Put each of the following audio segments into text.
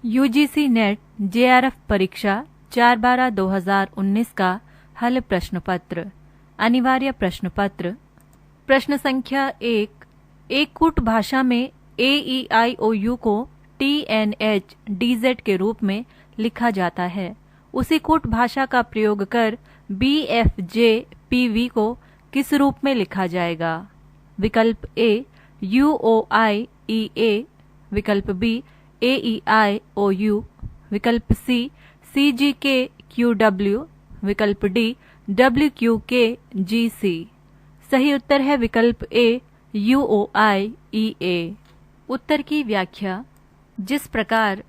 UGC net JRF परीक्षा 4/12/2019 का हल प्रश्न पत्र। अनिवार्य प्रश्न पत्र। प्रश्न संख्या 1। एक कूट भाषा में AEIOU को TNHDZ के रूप में लिखा जाता है। उसी कूट भाषा का प्रयोग कर BFJPV को किस रूप में लिखा जाएगा? विकल्प A UOIEA, विकल्प B AEIOU, विकल्प C CGKQW, विकल्प D WQKGC। सही उत्तर है विकल्प A UOIEA। उत्तर की व्याख्या। जिस प्रकार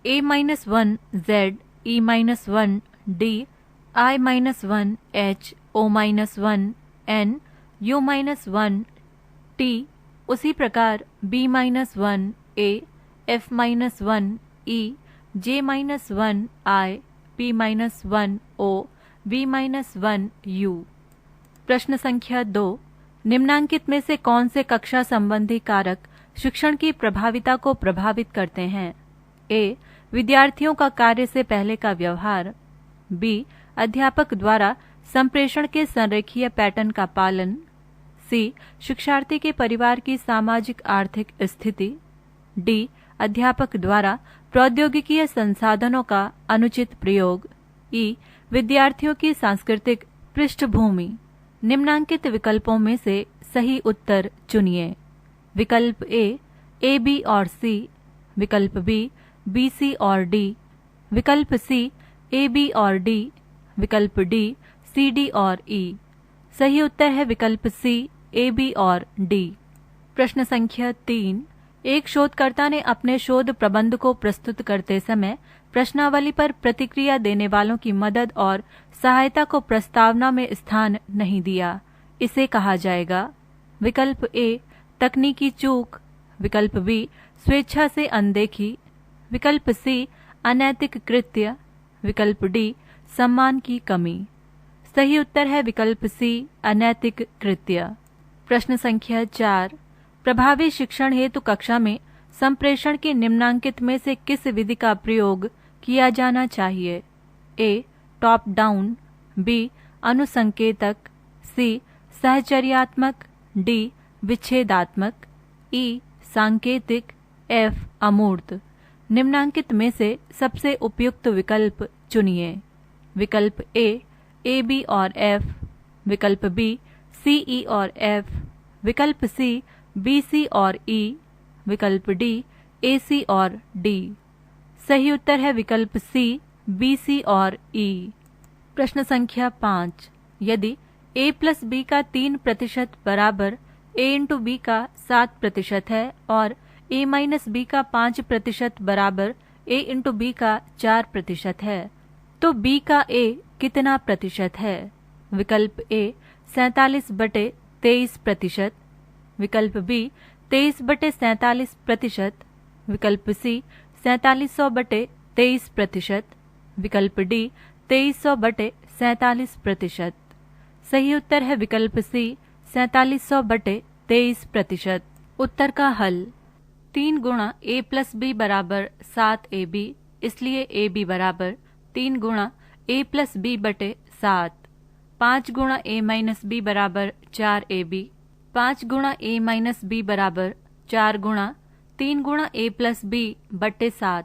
A-1Z E-1D I-1H O-1N U-1T, उसी प्रकार B-1A F-1E J-1I P-1O V-1U। प्रश्न संख्या 2। निम्नांकित में से कौन से कक्षा संबंधी कारक शिक्षण की प्रभाविता को प्रभावित करते हैं? A. विद्यार्थियों का कार्य से पहले का व्यवहार। B. अध्यापक द्वारा संप्रेषण के संरेखीय पैटर्न का पालन। C. शिक्षार्थी के परिवार की सामाजिक आर्थिक स्थिति। D. अध्यापक द्वारा प्रौद्योगिकीय संसाधनों का अनुचित प्रयोग। E. विद्यार्थियों की सांस्कृतिक पृष्ठभूमि। निम्नांकित विकल्पों में से सही उत्तर चुनिए। विकल्प A B और C, विकल्प B B C और D, विकल्प C A B और D, विकल्प D C D और E। सही उत्तर है विकल्प C A B और D। प्रश्न संख्या 3। एक शोधकर्ता ने अपने शोध प्रबंध को प्रस्तुत करते समय प्रश्नावली पर प्रतिक्रिया देने वालों की मदद और सहायता को प्रस्तावना में स्थान नहीं दिया। इसे कहा जाएगा? विकल्प A तकनीकी चूक, विकल्प B स्वेच्छा से अनदेखी, विकल्प C अनैतिक कृत्य, विकल्प D सम्मान की कमी। सही उत्तर है विकल्प C अनैतिक कृत्य। प्रश्न संख्या 4। प्रभावी शिक्षण हेतु कक्षा में संप्रेषण के निम्नांकित में से किस विधि का प्रयोग किया जाना चाहिए? A. Top down, B. अनुसंकेतक, C. सहचर्यात्मक, D. विच्छेदात्मक, E. सांकेतिक, F. अमूर्त। निम्नांकित में से सबसे उपयुक्त विकल्प चुनिए। विकल्प A B और F, विकल्प B C E और F, विकल्प C B C और E, विकल्प D A C और D। सही उत्तर है विकल्प C B C और E। प्रश्न संख्या 5। यदि A+ B का 3% बराबर A × B का 7% है और A- B का 5% बराबर A × B का 4% है, तो B का A कितना प्रतिशत है? विकल्प A 47/23%, विकल्प B 23/47%, विकल्प C 4700/23%, विकल्प D 2300/47%। सही उत्तर है विकल्प C 4700/23%। उत्तर का हल। 3 गुणा A+B बराबर 7AB, इसलिए AB बराबर 3 गुणा A+B/7। 5 गुणा A-B बराबर 4AB, 5 गुणा A-B बराबर 4 गुणा 3 गुणा A+B/7।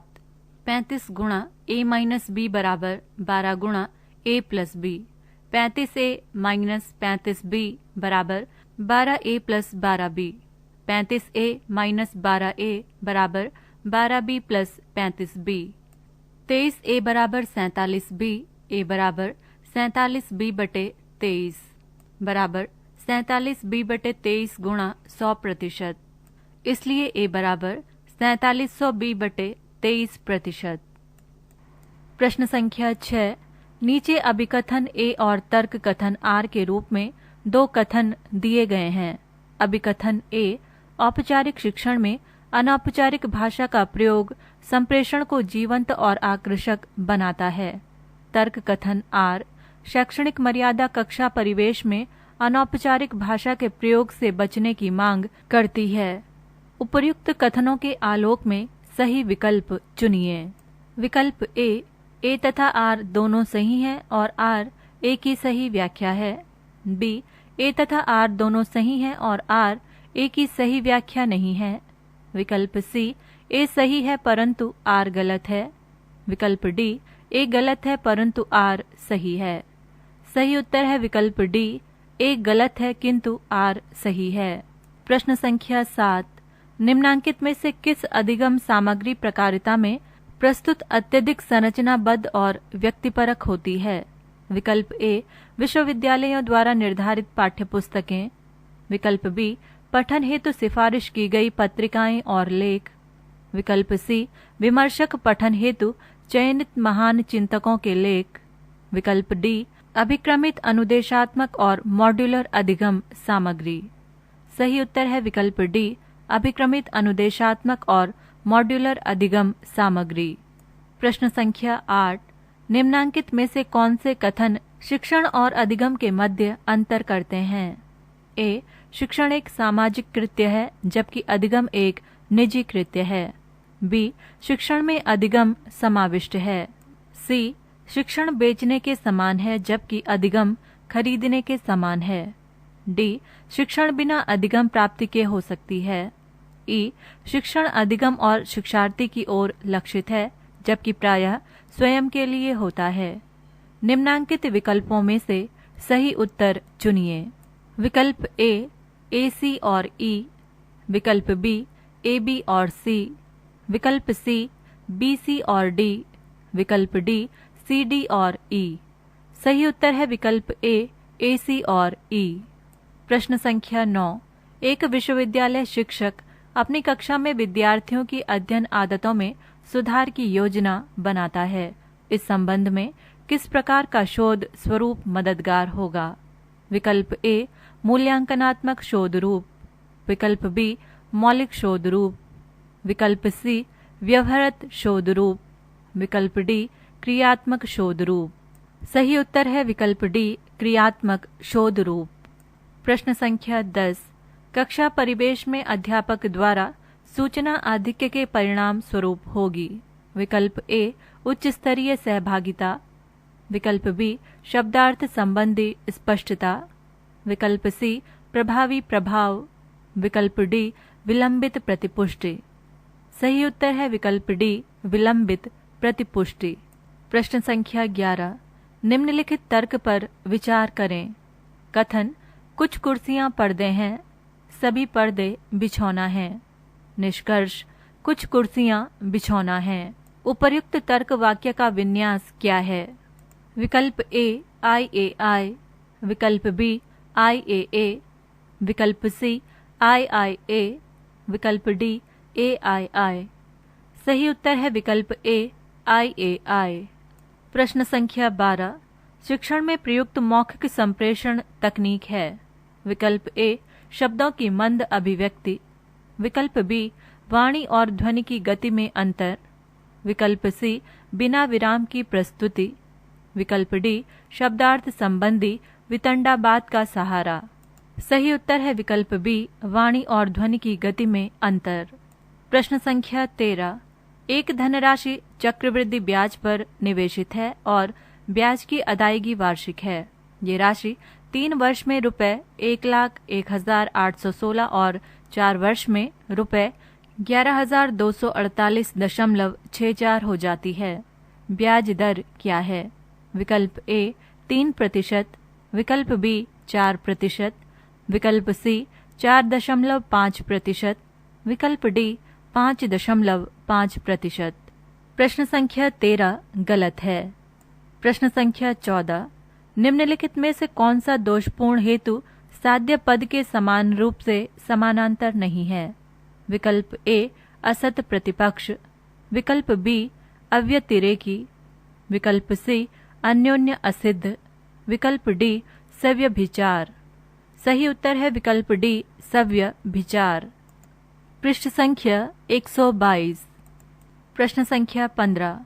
35 गुणा A-B बराबर 12 गुणा A+B। 35A - 35B बराबर 12A + 12B। 35A - 12A बराबर 12B + 35B। 23A बराबर 47B, A बराबर 47B/23 बराबर 47B/23 गुणा 100%, इसलिए A बराबर 4700B/23%। प्रश्न संख्या 6। नीचे अभिकथन A और तर्क कथन R के रूप में 2 कथन दिए गए हैं। अभिकथन A औपचारिक शिक्षण में अनौपचारिक भाषा का प्रयोग संप्रेषण को जीवंत और आकर्षक बनाता है। तर्क कथन R शैक्षणिक मर्यादा कक्षा परिवेश में अनौपचारिक भाषा के प्रयोग से बचने की मांग करती है। उपर्युक्त कथनों के आलोक में सही विकल्प चुनिए। विकल्प ए तथा आर दोनों सही हैं और आर ए की सही व्याख्या है। बी, ए तथा आर दोनों सही हैं और आर ए की सही व्याख्या नहीं है। विकल्प सी, ए सही है परंतु आर गलत है। विकल्प डी, ए गलत है परंतु आर सही है। सही उत्तर है विकल्प डी, ए गलत है किंतु आर सही है। प्रश्न संख्या 7, निम्नांकित में से किस अधिगम सामग्री प्रकारिता में प्रस्तुत अत्यधिक संरचनाबद्ध और व्यक्तिपरक होती है? विकल्प ए, विश्वविद्यालयों द्वारा निर्धारित पाठ्यपुस्तकें। विकल्प बी, पठन हेतु सिफारिश की गई पत्रिकाएं और लेख। विकल्प सी, विमर्शक पठन हेतु चयनित महान चिंतकों के लेख। विकल्प डी, अभिक्रमित अनुदेशात्मक और मॉड्यूलर अधिगम सामग्री। सही उत्तर है विकल्प डी, अभिक्रमित अनुदेशात्मक और मॉड्यूलर अधिगम सामग्री। प्रश्न संख्या 8, निम्नांकित में से कौन से कथन शिक्षण और अधिगम के मध्य अंतर करते हैं? ए, शिक्षण एक सामाजिक कृत्य है जबकि अधिगम एक निजी कृत्य है। बी, शिक्षण में अधिगम समाविष्ट है। सी, शिक्षण बेचने के समान है जबकि अधिगम खरीदने के समान है। डी, शिक्षण बिना अधिगम प्राप्ति के हो सकती है। ई, शिक्षण अधिगम और शिक्षार्थी की ओर लक्षित है जबकि प्रायः स्वयं के लिए होता है। निम्नांकित विकल्पों में से सही उत्तर चुनिए। विकल्प ए सी और ई। विकल्प बी, ए बी और सी। विकल्प सी, बी सी और डी। विकल्प डी, सी डी और ई। सही उत्तर है विकल्प ए सी और ई। प्रश्न संख्या 9, एक विश्वविद्यालय शिक्षक अपनी कक्षा में विद्यार्थियों की अध्ययन आदतों में सुधार की योजना बनाता है। इस संबंध में किस प्रकार का शोध स्वरूप मददगार होगा? विकल्प ए, मूल्यांकनात्मक शोध रूप। विकल्प बी, मौलिक शोध रूप। विकल्प सी, व्यवहारत शोध रूप। विकल्प डी, क्रियात्मक शोध रूप। सही उत्तर है विकल्प डी, क्रियात्मक शोध रूप। प्रश्न संख्या 10, कक्षा परिवेश में अध्यापक द्वारा सूचना आधिक्य के परिणाम स्वरूप होगी। विकल्प ए, उच्च स्तरीय सहभागिता। विकल्प बी, शब्दार्थ संबंधी स्पष्टता। विकल्प सी, प्रभावी प्रभाव। विकल्प डी, विलंबित प्रतिपुष्टि। सही उत्तर है विकल्प डी, विलंबित प्रतिपुष्टि। प्रश्न संख्या 11, निम्नलिखित तर्क पर विचार करें। कथन, कुछ कुर्सियां पर्दे हैं, सभी पर्दे बिछौना हैं। निष्कर्ष, कुछ कुर्सियां बिछौना हैं। उपर्युक्त तर्क वाक्य का विन्यास क्या है? विकल्प ए, आई ए आई। विकल्प बी, आई ए ए। विकल्प सी, आई आई ए। विकल्प डी, ए आई आई। सही उत्तर है विकल्प ए, आई ए आई। प्रश्न संख्या 12, शिक्षण में प्रयुक्त मौखिक संप्रेषण तकनीक है। विकल्प ए, शब्दों की मंद अभिव्यक्ति। विकल्प बी, वाणी और ध्वनि की गति में अंतर। विकल्प सी, बिना विराम की प्रस्तुति। विकल्प डी, शब्दार्थ संबंधी वितंडाबाद का सहारा। सही उत्तर है विकल्प बी, वाणी और ध्वनि की गति में अंतर। प्रश्न संख्या 13, एक धनराशि चक्रवृद्धि ब्याज पर निवेशित है और ब्याज की अदायगी वार्षिक है। ये राशि 3 वर्ष में रुपए 1,01,816 और 4 वर्ष में रुपए 11,248.64 हो जाती है। ब्याज दर क्या है? विकल्प ए, 3%। विकल्प बी, 4%। विकल्प सी, 4.5%। विकल्प डी, 5.5%। प्रश्न संख्या 13 गलत है। प्रश्न संख्या 14, निम्नलिखित में से कौन सा दोषपूर्ण हेतु साध्य पद के समान रूप से समानांतर नहीं है? विकल्प ए, असत प्रतिपक्ष। विकल्प बी, अव्यतिरेकी। विकल्प सी, अन्योन्य असिद्ध। विकल्प डी, सव्यभिचार। सही उत्तर है विकल्प डी, सव्यभिचार। पृष्ठ संख्या 122। प्रश्न संख्या 15,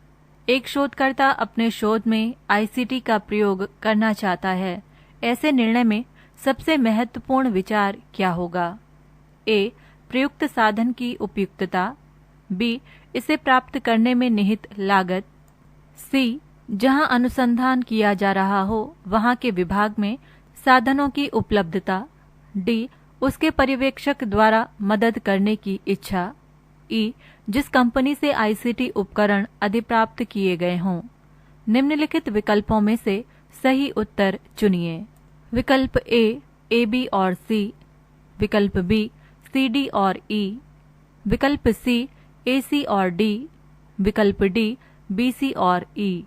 एक शोधकर्ता अपने शोध में आईसीटी का प्रयोग करना चाहता है। ऐसे निर्णय में सबसे महत्वपूर्ण विचार क्या होगा? ए, प्रयुक्त साधन की उपयुक्तता। बी इसे प्राप्त करने में निहित लागत, सी जहां अनुसंधान किया जा रहा हो वहां के विभाग में साधनों की उपलब्धता, डी उसके पर्यवेक्षक द्वारा मदद करने की इच्छा, ई जिस कंपनी से आईसीटी उपकरण अधिप्राप्त किए गए हों। निम्नलिखित विकल्पों में से सही उत्तर चुनिए। विकल्प ए बी और सी, विकल्प बी सी डी और ई, विकल्प सी ए सी और डी, विकल्प डी बी सी और ई।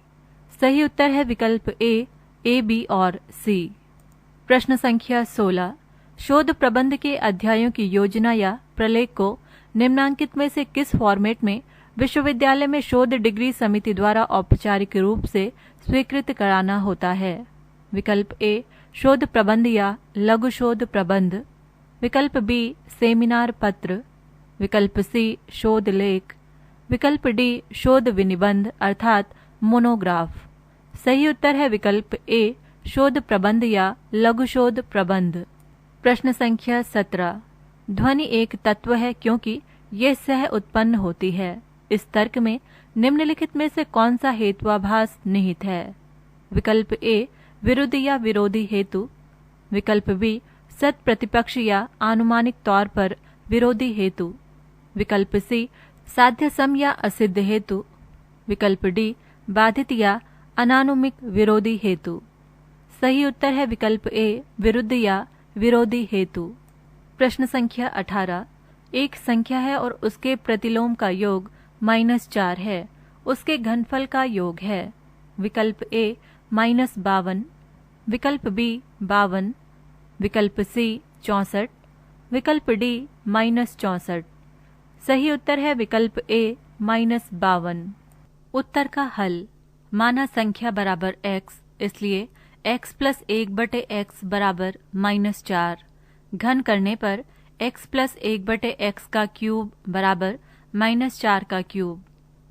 सही उत्तर है विकल्प ए बी और सी। प्रश्न संख्या 16, शोध प्रबंध के अध्यायों की योजना या प्रलेख को निम्नांकित में से किस फॉर्मेट में विश्वविद्यालय में शोध डिग्री समिति द्वारा औपचारिक रूप से स्वीकृत कराना होता है? विकल्प ए शोध प्रबंध या लघु शोध प्रबंध, विकल्प बी सेमिनार पत्र, विकल्प सी शोध लेख, विकल्प डी शोध विनिबंध अर्थात मोनोग्राफ। सही उत्तर है विकल्प ए शोध प्रबंध या लघु शोध प्रबंध। प्रश्न संख्या 17, ध्वनि एक तत्व है क्योंकि ये सह उत्पन्न होती है। इस तर्क में निम्नलिखित में से कौन सा हेतुआभास निहित है? विकल्प ए विरुद्ध या विरोधी हेतु, विकल्प बी सत प्रतिपक्ष या आनुमानिक तौर पर विरोधी हेतु, विकल्प सी साध्य सम या असिद्ध हेतु, विकल्प डी बाधित या अनानुमिक विरोधी हेतु। सही उत्तर है विकल्प ए विरुद्ध या विरोधी हेतु। प्रश्न संख्या 18, एक संख्या है और उसके प्रतिलोम का योग -4 है, उसके घनफल का योग है। विकल्प ए -52, विकल्प बी 52, विकल्प सी 64, विकल्प डी -64। सही उत्तर है विकल्प ए -52। उत्तर का हल, माना संख्या बराबर x, इसलिए x प्लस 1/x बराबर -4। घन करने पर x प्लस 1/x का क्यूब बराबर -4 का cube,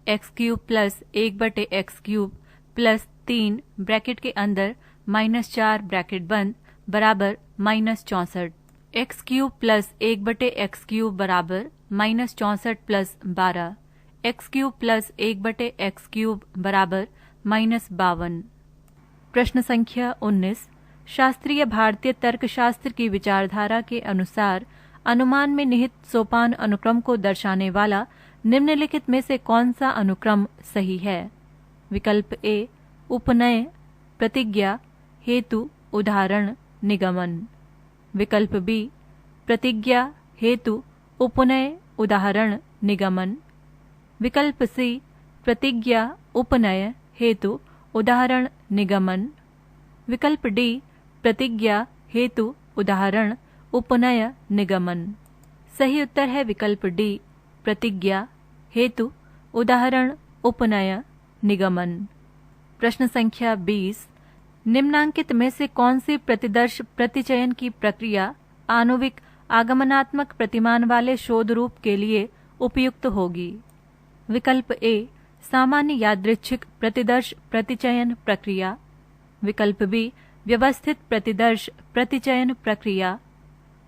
x cube plus 1/x cube plus 3 bracket के अंदर -4 ब्रैकेट बंद बराबर -64। x cube plus 1/x cube बराबर -64 plus 12, x cube plus 1/x cube बराबर -52। प्रश्न संख्या 19, शास्त्रीय भारतीय तर्कशास्त्र की विचारधारा के अनुसार अनुमान में निहित सोपान अनुक्रम को दर्शाने वाला निम्नलिखित में से कौन सा अनुक्रम सही है? विकल्प ए उपनय, प्रतिज्ञा, हेतु, उदाहरण, निगमन, विकल्प बी प्रतिज्ञा, हेतु, उपनय, उदाहरण, निगमन, विकल्प सी प्रतिज्ञा, उपनय, हेतु, उदाहरण, निगमन, विकल्प डी प्रतिज्ञा, हेतु, उदाहरण, उपनय, निगमन। सही उत्तर है विकल्प डी प्रतिज्ञा, हेतु, उदाहरण, उपनय, निगमन। प्रश्न संख्या 20, निम्नांकित में से कौन सी प्रतिदर्श प्रतिचयन की प्रक्रिया आणविक आगमनात्मक प्रतिमान वाले शोध रूप के लिए उपयुक्त होगी? विकल्प ए सामान्य यादृच्छिक प्रतिदर्श प्रतिचयन प्रक्रिया, विकल्प बी व्यवस्थित प्रतिदर्श प्रतिचयन प्रक्रिया,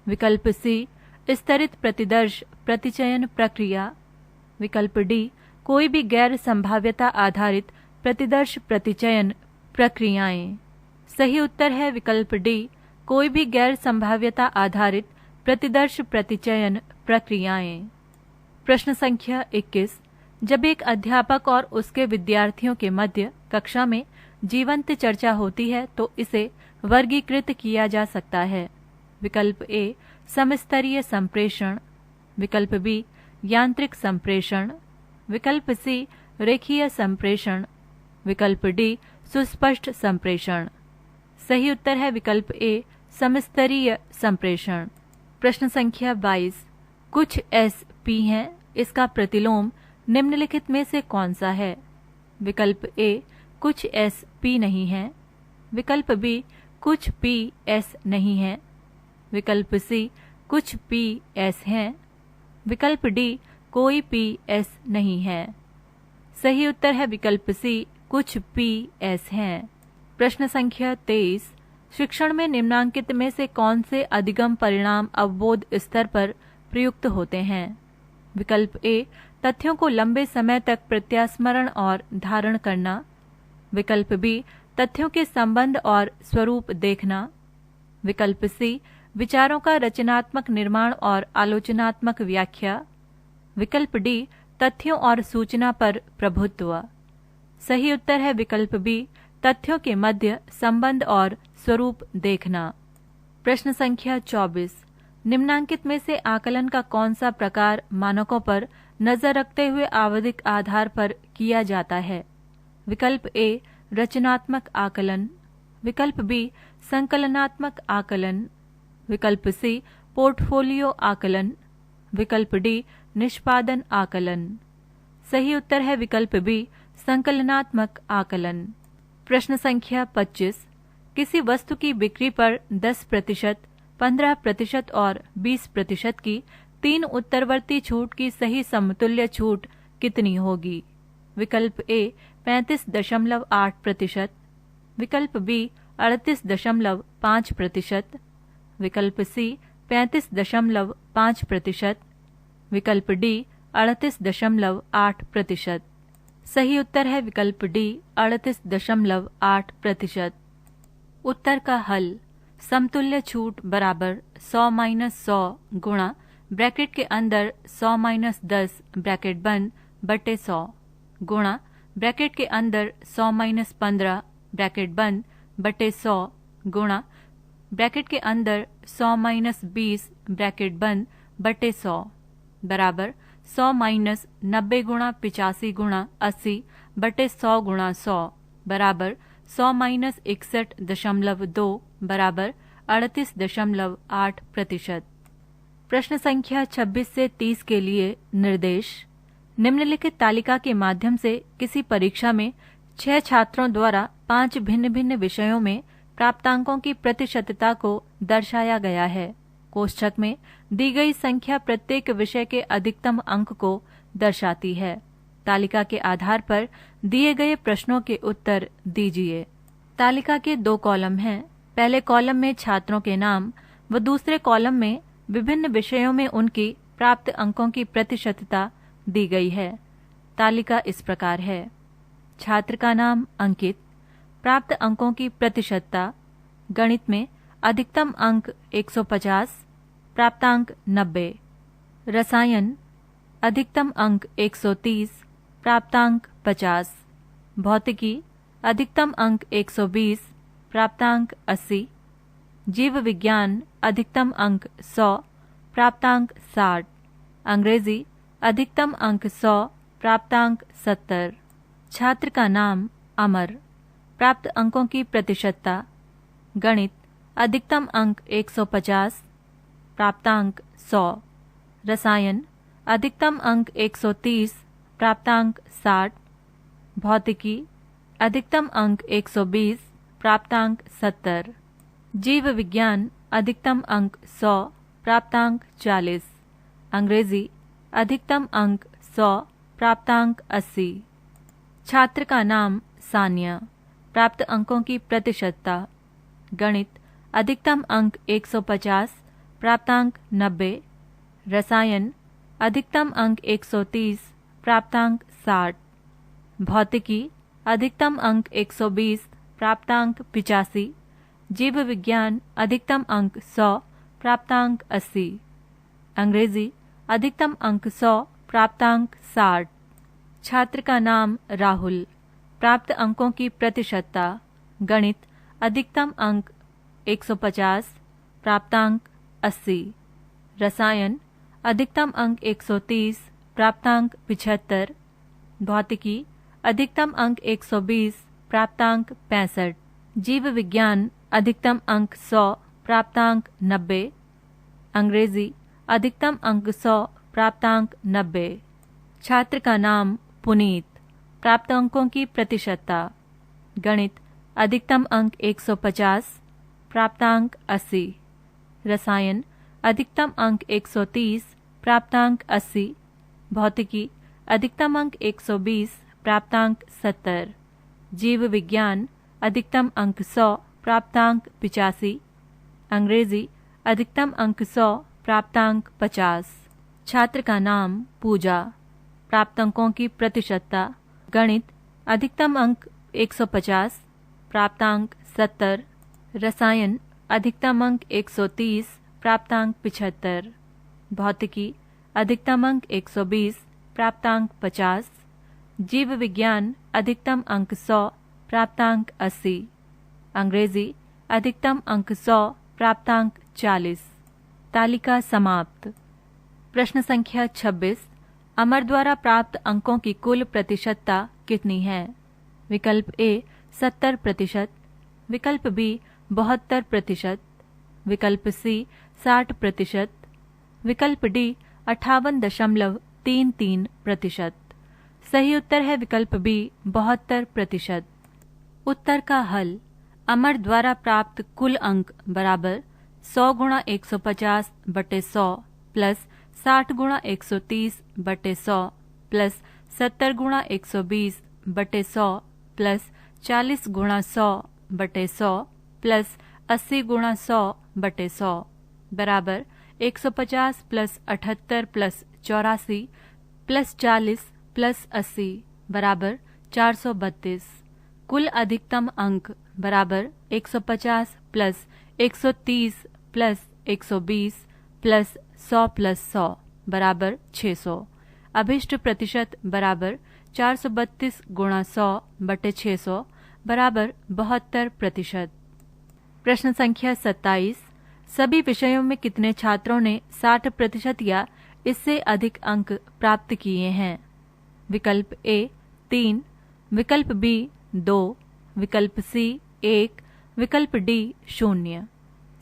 विकल्प सी स्तरित प्रतिदर्श प्रतिचयन प्रक्रिया, विकल्प डी कोई भी गैर संभाव्यता आधारित प्रतिदर्श प्रतिचयन प्रक्रियाएं। सही उत्तर है विकल्प डी कोई भी गैर संभाव्यता आधारित प्रतिदर्श प्रतिचयन प्रक्रियाएं। प्रश्न संख्या 21, जब एक अध्यापक और उसके विद्यार्थियों के मध्य कक्षा में जीवंत चर्चा होती है तो इसे वर्गीकृत किया जा सकता है। विकल्प ए समस्तरीय संप्रेषण, विकल्प बी यांत्रिक संप्रेषण, विकल्प सी रेखीय संप्रेषण, विकल्प डी सुस्पष्ट संप्रेषण। सही उत्तर है विकल्प ए समस्तरीय संप्रेषण। प्रश्न संख्या 22, कुछ SP हैं, इसका प्रतिलोम निम्नलिखित में से कौन सा है? विकल्प ए कुछ SP नहीं है, विकल्प बी कुछ PS नहीं है, विकल्प सी कुछ PS हैं, विकल्प डी कोई PS नहीं है। सही उत्तर है विकल्प सी कुछ PS हैं। प्रश्न संख्या 23, शिक्षण में निम्नांकित में से कौन से अधिगम परिणाम अवबोध स्तर पर प्रयुक्त होते हैं? विकल्प ए तथ्यों को लंबे समय तक प्रत्यास्मरण और धारण करना। विकल्प बी तथ्यों के संबंध और स्वरूप देखना। विकल्प सी विचारों का रचनात्मक निर्माण और आलोचनात्मक व्याख्या। विकल्प डी तथ्यों और सूचना पर प्रभुत्व। सही उत्तर है विकल्प बी तथ्यों के मध्य संबंध और स्वरूप देखना। प्रश्न संख्या 24 निम्नांकित में से आकलन का कौन सा प्रकार मानकों पर नजर रखते हुए आवधिक आधार पर किया जाता है। विकल्प ए रचनात्मक आकलन। विकल्प बी संकलनात्मक आकलन। विकल्प सी पोर्टफोलियो आकलन। विकल्प डी निष्पादन आकलन। सही उत्तर है विकल्प बी संकलनात्मक आकलन। प्रश्न संख्या 25 किसी वस्तु की बिक्री पर 10%, 15% और 20% की 3 उत्तरवर्ती छूट की सही समतुल्य छूट कितनी होगी। विकल्प ए 35.8%। विकल्प बी 38.5%। विकल्प सी 35.5%। विकल्प डी 38.8%। सही उत्तर है विकल्प डी 38.8%। उत्तर का हल समतुल्य छूट बराबर 100-100 गुणा ब्रैकेट के अंदर 100-10 ब्रैकेट बंद बटे 100 गुणा ब्रैकेट के अंदर 100-15 ब्रैकेट बंद बटे 100 गुणा ब्रैकेट के अंदर 100-20 ब्रैकेट बंद बटे 100 बराबर 100-90 गुणा 85 गुणा 80 बटे 100 गुणा 100 बराबर 100-61.2 बराबर 38.8%। प्रश्न संख्या 26 से 30 के लिए निर्देश। निम्नलिखित तालिका के माध्यम से किसी परीक्षा में 6 छात्रों द्वारा 5 भिन्न भिन्न विषयों में प्राप्तांकों की प्रतिशतता को दर्शाया गया है। कोष्ठक में दी गई संख्या प्रत्येक विषय के अधिकतम अंक को दर्शाती है। तालिका के आधार पर दिए गए प्रश्नों के उत्तर दीजिए। तालिका के 2 कॉलम हैं। पहले कॉलम में छात्रों के नाम व दूसरे कॉलम में विभिन्न विषयों में उनकी प्राप्त अंकों की प्रतिशतता दी गई है। तालिका इस प्रकार है। छात्र का नाम अंकित, प्राप्त अंकों की प्रतिशतता। गणित में अधिकतम अंक 150, प्राप्तांक 90। रसायन अधिकतम अंक 130, प्राप्तांक 50। भौतिकी अधिकतम अंक 120, प्राप्तांक 80। जीव विज्ञान अधिकतम अंक 100, प्राप्तांक 60। अंग्रेजी अधिकतम अंक 100, प्राप्तांक 70। छात्र का नाम अमर, प्राप्त अंकों की प्रतिशतता। गणित अधिकतम अंक 150, प्राप्तांक 100। रसायन अधिकतम अंक 130, प्राप्तांक 60। भौतिकी अधिकतम अंक 120, प्राप्तांक 70। जीव विज्ञान अधिकतम अंक 100, प्राप्तांक 40। अंग्रेजी अधिकतम अंक 100, प्राप्तांक 80। छात्र का नाम सानिया, प्राप्त अंकों की प्रतिशतता। गणित अधिकतम अंक 150, प्राप्तांक 90। रसायन अधिकतम अंक 130, प्राप्तांक 60। भौतिकी अधिकतम अंक 120, प्राप्तांक 85। जीव विज्ञान अधिकतम अंक 100, प्राप्तांक 80। अंग्रेजी अधिकतम अंक 100, प्राप्तांक 60। छात्र का नाम राहुल, प्राप्त अंकों की प्रतिशतता। गणित अधिकतम अंक 150, प्राप्तांक 80। रसायन अधिकतम अंक 130, प्राप्तांक 75। भौतिकी अधिकतम अंक 120, प्राप्तांक 65। जीव विज्ञान अधिकतम अंक 100, प्राप्तांक 90। अंग्रेजी अधिकतम अंक 100, प्राप्तांक 90। छात्र का नाम पुनीत, प्राप्त अंकों की प्रतिशतता। गणित अधिकतम अंक 150, प्राप्तांक 80। रसायन अधिकतम अंक 130, प्राप्तांक 80। भौतिकी अधिकतम अंक 120, प्राप्तांक 70। जीव विज्ञान अधिकतम अंक 100, प्राप्तांक 85। अंग्रेजी अधिकतम अंक 100, प्राप्तांक 50। छात्र का नाम पूजा। प्राप्त अंकों की प्रतिशतता। गणित अधिकतम अंक 150, प्राप्तांक 70। रसायन अधिकतम अंक 130, प्राप्तांक 75। भौतिकी अधिकतम अंक 120, प्राप्तांक 50। जीव विज्ञान अधिकतम अंक 100, प्राप्तांक 80। अंग्रेजी अधिकतम अंक 100, प्राप्तांक 40। तालिका समाप्त। प्रश्न संख्या 26। अमर द्वारा प्राप्त अंकों की कुल प्रतिशतता कितनी है? विकल्प ए 70%, विकल्प बी 72%, विकल्प सी 60%, विकल्प डी 58.33%। सही उत्तर है विकल्प बी 72%। उत्तर का हल। अमर द्वारा प्राप्त कुल अंक बराबर 100 गुणा 150 बटे 100 प्लस 60 गुणा 130 बटे 100 प्लस 70 गुणा 120 बटे 100 प्लस 40 गुणा 100 बटे 100 प्लस 80 गुणा 100 बटे 100 बराबर 150 प्लस 78 प्लस 84 प्लस 40 प्लस 80 बराबर 432। कुल अधिकतम अंक बराबर 150 प्लस 130 प्लस 120 प्लस 100 प्लस 100 बराबर 600। अभिष्ट प्रतिशत बराबर 432 गुणा 100 बटे 600 बराबर 72%। प्रश्न संख्या 27। सभी विषयों में कितने छात्रों ने 60% या इससे अधिक अंक प्राप्त किए हैं? विकल्प ए 3, विकल्प बी 2, विकल्प सी 1, विकल्प डी 0।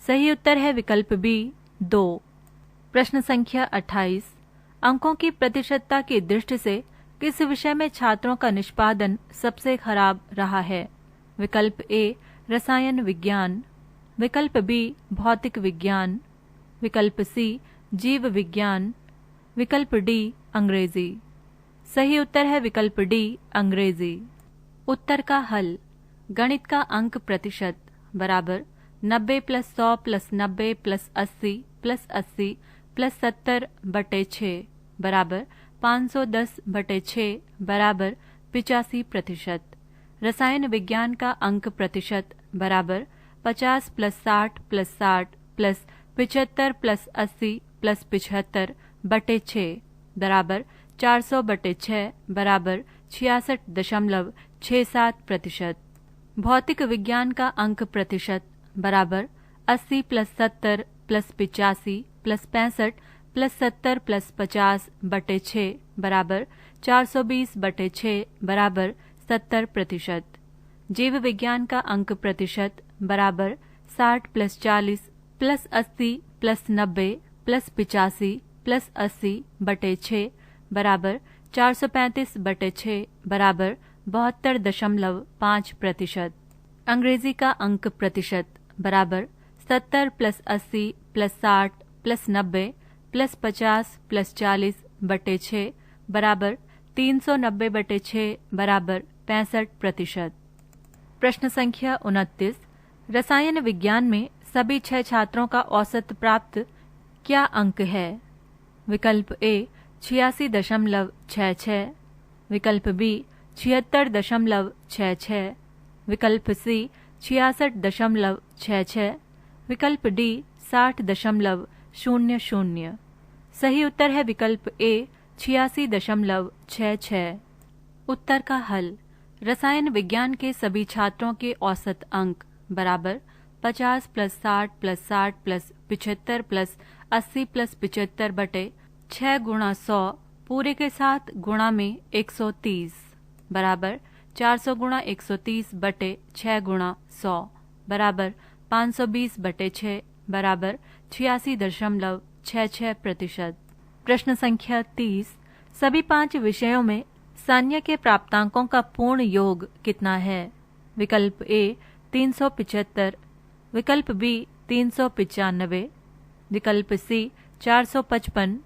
सही उत्तर है विकल्प बी 2। प्रश्न संख्या 28। अंकों की प्रतिशतता की दृष्टि से किस विषय में छात्रों का निष्पादन सबसे खराब रहा है? विकल्प ए रसायन विज्ञान, विकल्प बी भौतिक विज्ञान, विकल्प सी जीव विज्ञान, विकल्प डी अंग्रेजी। सही उत्तर है विकल्प डी अंग्रेजी। उत्तर का हल। गणित का अंक प्रतिशत बराबर 90 plus 100 plus 90 plus 80 plus 80 plus 70 बटे 6 बराबर 510 बटे 6 बराबर 85%। रसायन विज्ञान का अंक प्रतिशत बराबर 50 plus 60 plus 60 plus 75 plus 80 plus 75 बटे 6 बराबर 400 बटे 6 बराबर 66.67%। भौतिक विज्ञान का अंक प्रतिशत बराबर 80 plus 70 plus 85 plus 65 plus 70 plus 50 बटे 6 बराबर 420 बटे 6 बराबर 70%। जीव विज्ञान का अंक प्रतिशत बराबर 60 plus 40 plus 80 plus 90 plus 85 plus 80 बटे 6 बराबर 435 बटे 6 बराबर 72.5%। अंग्रेजी का अंक प्रतिशत बराबर 70 plus 80 plus 60 plus 90 plus 50 plus 40 बटे 6 बराबर 390 बटे 6 बराबर 65%। प्रश्न संख्या 29। रसायन विज्ञान में सभी 6 छात्रों का औसत प्राप्त क्या अंक है? विकल्प ए 86.66, विकल्प बी 76.66, विकल्प सी 66.66, विकल्प डी 60.00। सही उत्तर है विकल्प ए 86.66। उत्तर का हल। रसायन विज्ञान के सभी छात्रों के औसत अंक बराबर 50 plus 60 plus 60 plus 75 plus 80 plus 75 बटे 6 गुणा 100 पूरे के साथ गुणा में 130 बराबर 400 गुणा 130 बटे 6 गुणा 100 बराबर 520 बटे 6 बराबर 86.66%। प्रश्न संख्या 30। सभी 5 विषयों में सान्या के प्राप्तांकों का पूर्ण योग कितना है? विकल्प ए 375, विकल्प बी 395, विकल्प सी 455,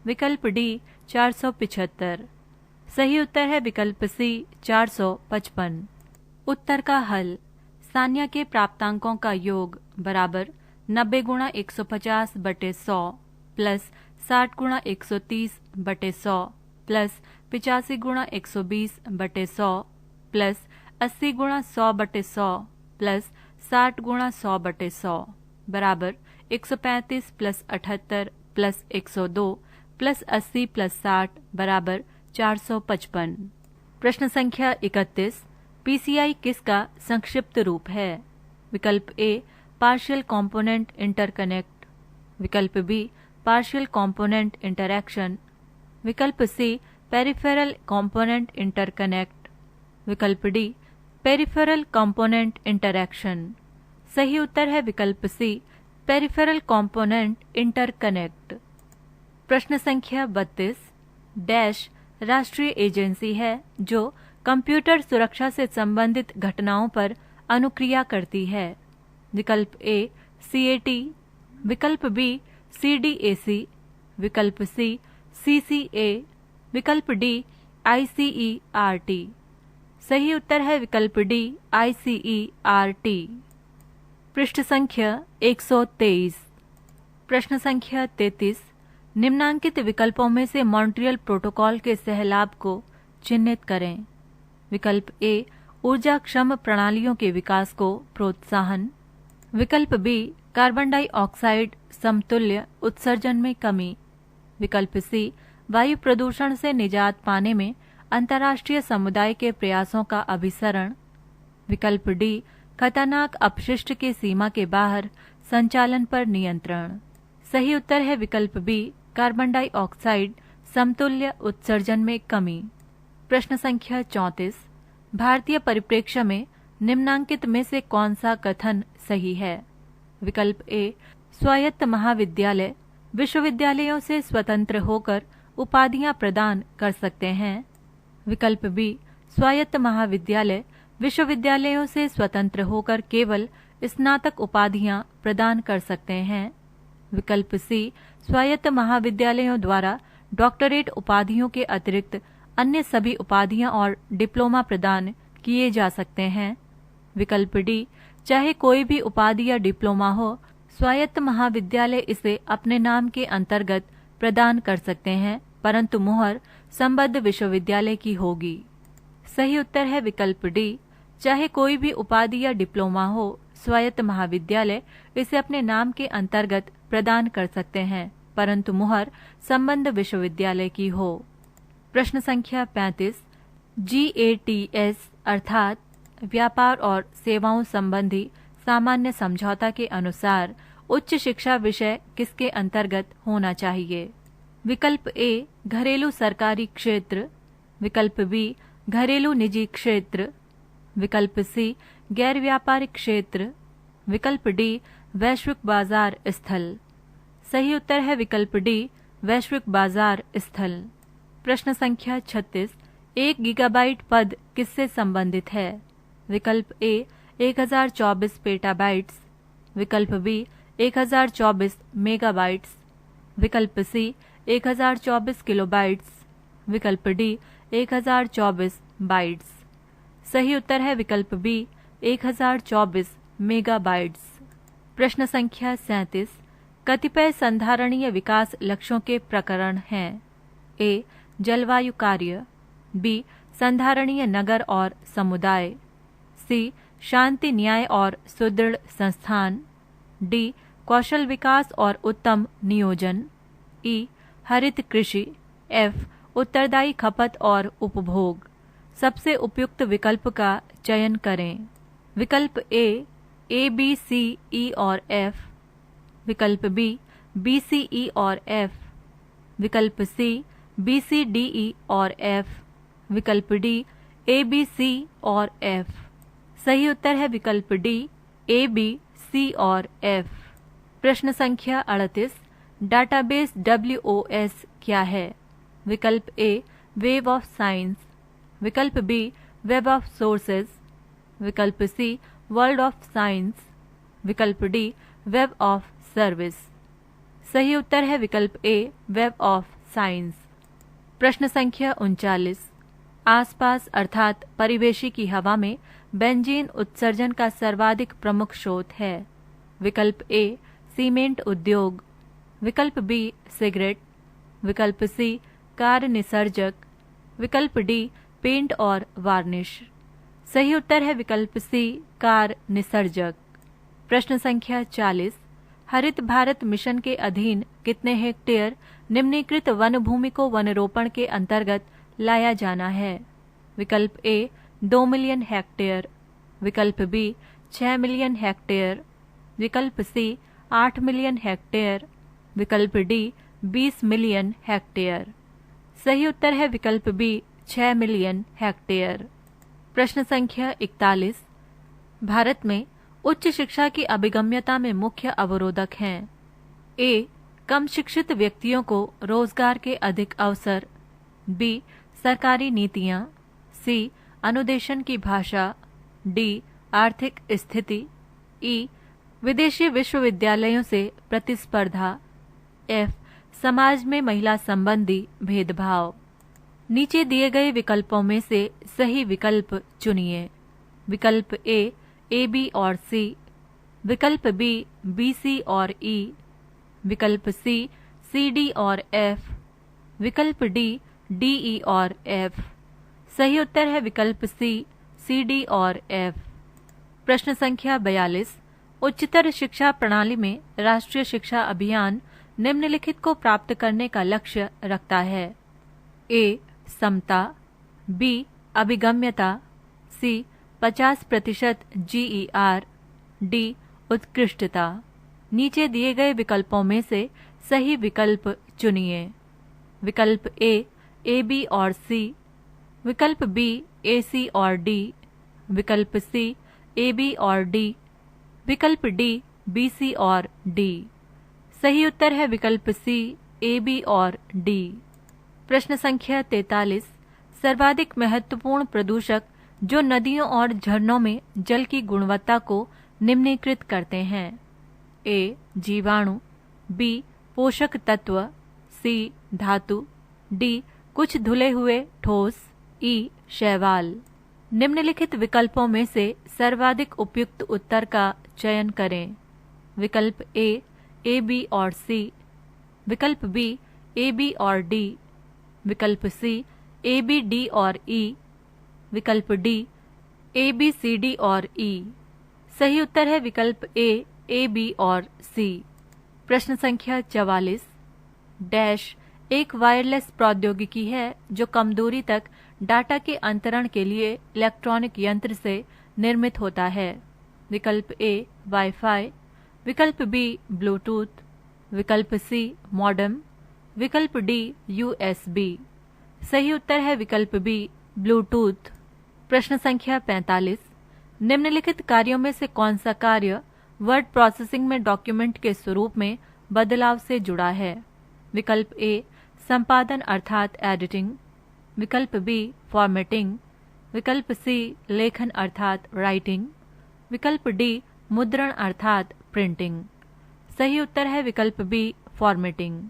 विकल्प डी 475। सही उत्तर है विकल्प सी 455। उत्तर का हल। सान्या के प्राप्तांकों का योग बराबर 90 गुणा 150 बटे 100 प्लस 60 गुणा 130/100 प्लस 85 गुणा 120/100 प्लस 80 गुणा 100/100 प्लस 60 गुणा 100/100 बराबर 135 प्लस 78 प्लस 102 प्लस 80 प्लस 60 बराबर 455। प्रश्न संख्या 31। पीसीआई किसका संक्षिप्त रूप है? विकल्प ए पार्शियल कंपोनेंट इंटरकनेक्ट, विकल्प बी पार्शियल कंपोनेंट इंटरैक्शन, विकल्प सी पेरिफेरल कंपोनेंट इंटरकनेक्ट, विकल्प डी पेरिफेरल कंपोनेंट इंटरैक्शन। सही उत्तर है विकल्प सी पेरिफेरल कंपोनेंट इंटरकनेक्ट। प्रश्न संख्या 32। डैश राष्ट्रीय एजेंसी है जो कंप्यूटर सुरक्षा से संबंधित घटनाओं पर अनुक्रिया करती है? विकल्प ए सीएटी, विकल्प बी सीडीएसी, विकल्प सी सीसीए, विकल्प डी आईसीईआरटी। सही उत्तर है विकल्प डी आईसीईआरटी। पृष्ठ संख्या 123। प्रश्न संख्या 33। निम्नांकित विकल्पों में से मॉन्ट्रियल प्रोटोकॉल के सहलाभ को चिन्हित करें। विकल्प ए ऊर्जा क्षम प्रणालियों के विकास को प्रोत्साहन, विकल्प बी कार्बन डाइऑक्साइड समतुल्य उत्सर्जन में कमी, विकल्प सी वायु प्रदूषण से निजात पाने में अंतर्राष्ट्रीय समुदाय के प्रयासों का अभिसरण, विकल्प डी खतरनाक अपशिष्ट के सीमा के बाहर संचालन पर नियंत्रण। सही उत्तर है विकल्प बी कार्बन डाइऑक्साइड समतुल्य उत्सर्जन में कमी। प्रश्न संख्या 34। भारतीय परिप्रेक्ष्य में निम्नांकित में से कौन सा कथन सही है? विकल्प ए स्वायत्त महाविद्यालय विश्वविद्यालयों से स्वतंत्र होकर उपाधियां प्रदान कर सकते हैं, विकल्प बी स्वायत्त महाविद्यालय विश्वविद्यालयों से स्वतंत्र होकर केवल स्नातक उपाधियां प्रदान कर सकते हैं, विकल्प सी स्वायत्त महाविद्यालयों द्वारा डॉक्टरेट उपाधियों के अतिरिक्त अन्य सभी उपाधियां और डिप्लोमा प्रदान किए जा सकते हैं, विकल्प डी चाहे कोई भी उपाधि या डिप्लोमा हो स्वायत्त महाविद्यालय इसे अपने नाम के अंतर्गत प्रदान कर सकते हैं परंतु मुहर संबद्ध विश्वविद्यालय की होगी। सही उत्तर है विकल्प डी चाहे कोई भी उपाधि या डिप्लोमा हो स्वायत्त महाविद्यालय इसे अपने नाम के अंतर्गत प्रदान कर सकते हैं परंतु मुहर संबद्ध विश्वविद्यालय की हो। प्रश्न संख्या 35। GATS अर्थात व्यापार और सेवाओं संबंधी सामान्य समझौता के अनुसार उच्च शिक्षा विषय किसके अंतर्गत होना चाहिए? विकल्प ए घरेलू सरकारी क्षेत्र, विकल्प बी घरेलू निजी क्षेत्र, विकल्प सी गैर व्यापारिक क्षेत्र, विकल्प डी वैश्विक बाजार स्थल। सही उत्तर है विकल्प डी वैश्विक बाजार स्थल। प्रश्न संख्या 36। 1 गीगाबाइट पद किससे संबंधित है? विकल्प ए 1024 पेटाबाइट्स, विकल्प बी 1024 मेगाबाइट्स, विकल्प सी 1024 किलोबाइट्स, विकल्प डी 1024 बाइट्स। सही उत्तर है विकल्प बी 1024 मेगाबाइट्स। प्रश्न संख्या 37। कतिपय संधारणीय विकास लक्ष्यों के प्रकरण हैं। ए जलवायु कार्य, बी संधारणीय नगर और समुदाय, सी शांति न्याय और सुदृढ़ संस्थान, डी कौशल विकास और उत्तम नियोजन, ई हरित कृषि, एफ उत्तरदायी खपत और उपभोग। सबसे उपयुक्त विकल्प का चयन करें। विकल्प ए बी सी ई और एफ, विकल्प बी बी सी ई और एफ, विकल्प C B C D E और एफ, विकल्प डी ए बी सी और एफ। सही उत्तर है विकल्प डी ए बी सी और एफ। प्रश्न संख्या 38। डाटाबेस WOS क्या है? विकल्प ए वेब ऑफ साइंस, विकल्प बी वेब ऑफ सोर्सेज, विकल्प सी वर्ल्ड ऑफ साइंस, विकल्प डी वेब ऑफ सर्विस। सही उत्तर है विकल्प ए वेब ऑफ साइंस। प्रश्न संख्या 39। आसपास अर्थात परिवेशी की हवा में बेंजीन उत्सर्जन का सर्वाधिक प्रमुख स्रोत है। विकल्प ए सीमेंट उद्योग, विकल्प बी सिगरेट, विकल्प सी कार निसर्जक, विकल्प डी पेंट और वार्निश। सही उत्तर है विकल्प सी कार निसर्जक। प्रश्न संख्या 40, हरित भारत मिशन के अधीन कितने हेक्टेयर निम्नलिखित वन भूमि को वनरोपण के अंतर्गत लाया जाना है? विकल्प ए 2 मिलियन हेक्टेयर, विकल्प बी 6 मिलियन हेक्टेयर, विकल्प सी 8 मिलियन हेक्टेयर, विकल्प डी 20 मिलियन हेक्टेयर। सही उत्तर है विकल्प बी 6 मिलियन हेक्टेयर। प्रश्न संख्या 41, भारत में उच्च शिक्षा की अभिगम्यता में मुख्य अवरोधक हैं? ए कम शिक्षित व्यक्तियों को रोजगार के अधिक अवसर, बी सरकारी नीतियां, सी अनुदेशन की भाषा, डी आर्थिक स्थिति, ई विदेशी विश्वविद्यालयों से प्रतिस्पर्धा, एफ समाज में महिला संबंधी भेदभाव। नीचे दिए गए विकल्पों में से सही विकल्प चुनिए। विकल्प ए बी और सी, विकल्प बी सी और ई, विकल्प सी डी और एफ, विकल्प डी ई और एफ। सही उत्तर है विकल्प सी डी और एफ। प्रश्न संख्या 42, उच्चतर शिक्षा प्रणाली में राष्ट्रीय शिक्षा अभियान निम्नलिखित को प्राप्त करने का लक्ष्य रखता है? ए समता, बी अभिगम्यता, सी 50% GER, डी उत्कृष्टता। नीचे दिए गए विकल्पों में से सही विकल्प चुनिए। विकल्प ए बी और सी, विकल्प बी ए सी और डी, विकल्प सी ए बी और डी, विकल्प डी बी सी और डी। सही उत्तर है विकल्प सी ए बी और डी। प्रश्न संख्या 43, सर्वाधिक महत्वपूर्ण प्रदूषक जो नदियों और झरनों में जल की गुणवत्ता को निम्नीकृत करते हैं? ए जीवाणु, बी पोषक तत्व, सी धातु, डी कुछ धुले हुए ठोस, ई शैवाल। निम्नलिखित विकल्पों में से सर्वाधिक उपयुक्त उत्तर का चयन करें। विकल्प ए बी और सी, विकल्प बी ए बी और डी, विकल्प सी ए बी डी और ई, विकल्प D A B C D और ई। सही उत्तर है विकल्प ए बी और सी। प्रश्न संख्या 44, डैश एक वायरलेस प्रौद्योगिकी है जो कम दूरी तक डाटा के अंतरण के लिए इलेक्ट्रॉनिक यंत्र से निर्मित होता है? विकल्प ए वाईफाई, विकल्प बी ब्लूटूथ, विकल्प सी मॉडेम, विकल्प डी USB। सही उत्तर है विकल्प बी ब्लूटूथ। प्रश्न संख्या 45, निम्नलिखित कार्यों में से कौन सा कार्य वर्ड प्रोसेसिंग में डॉक्यूमेंट के स्वरूप में बदलाव से जुड़ा है? विकल्प ए संपादन अर्थात एडिटिंग, विकल्प बी फॉर्मेटिंग, विकल्प सी लेखन अर्थात राइटिंग, विकल्प डी मुद्रण अर्थात प्रिंटिंग। सही उत्तर है विकल्प बी फॉर्मेटिंग।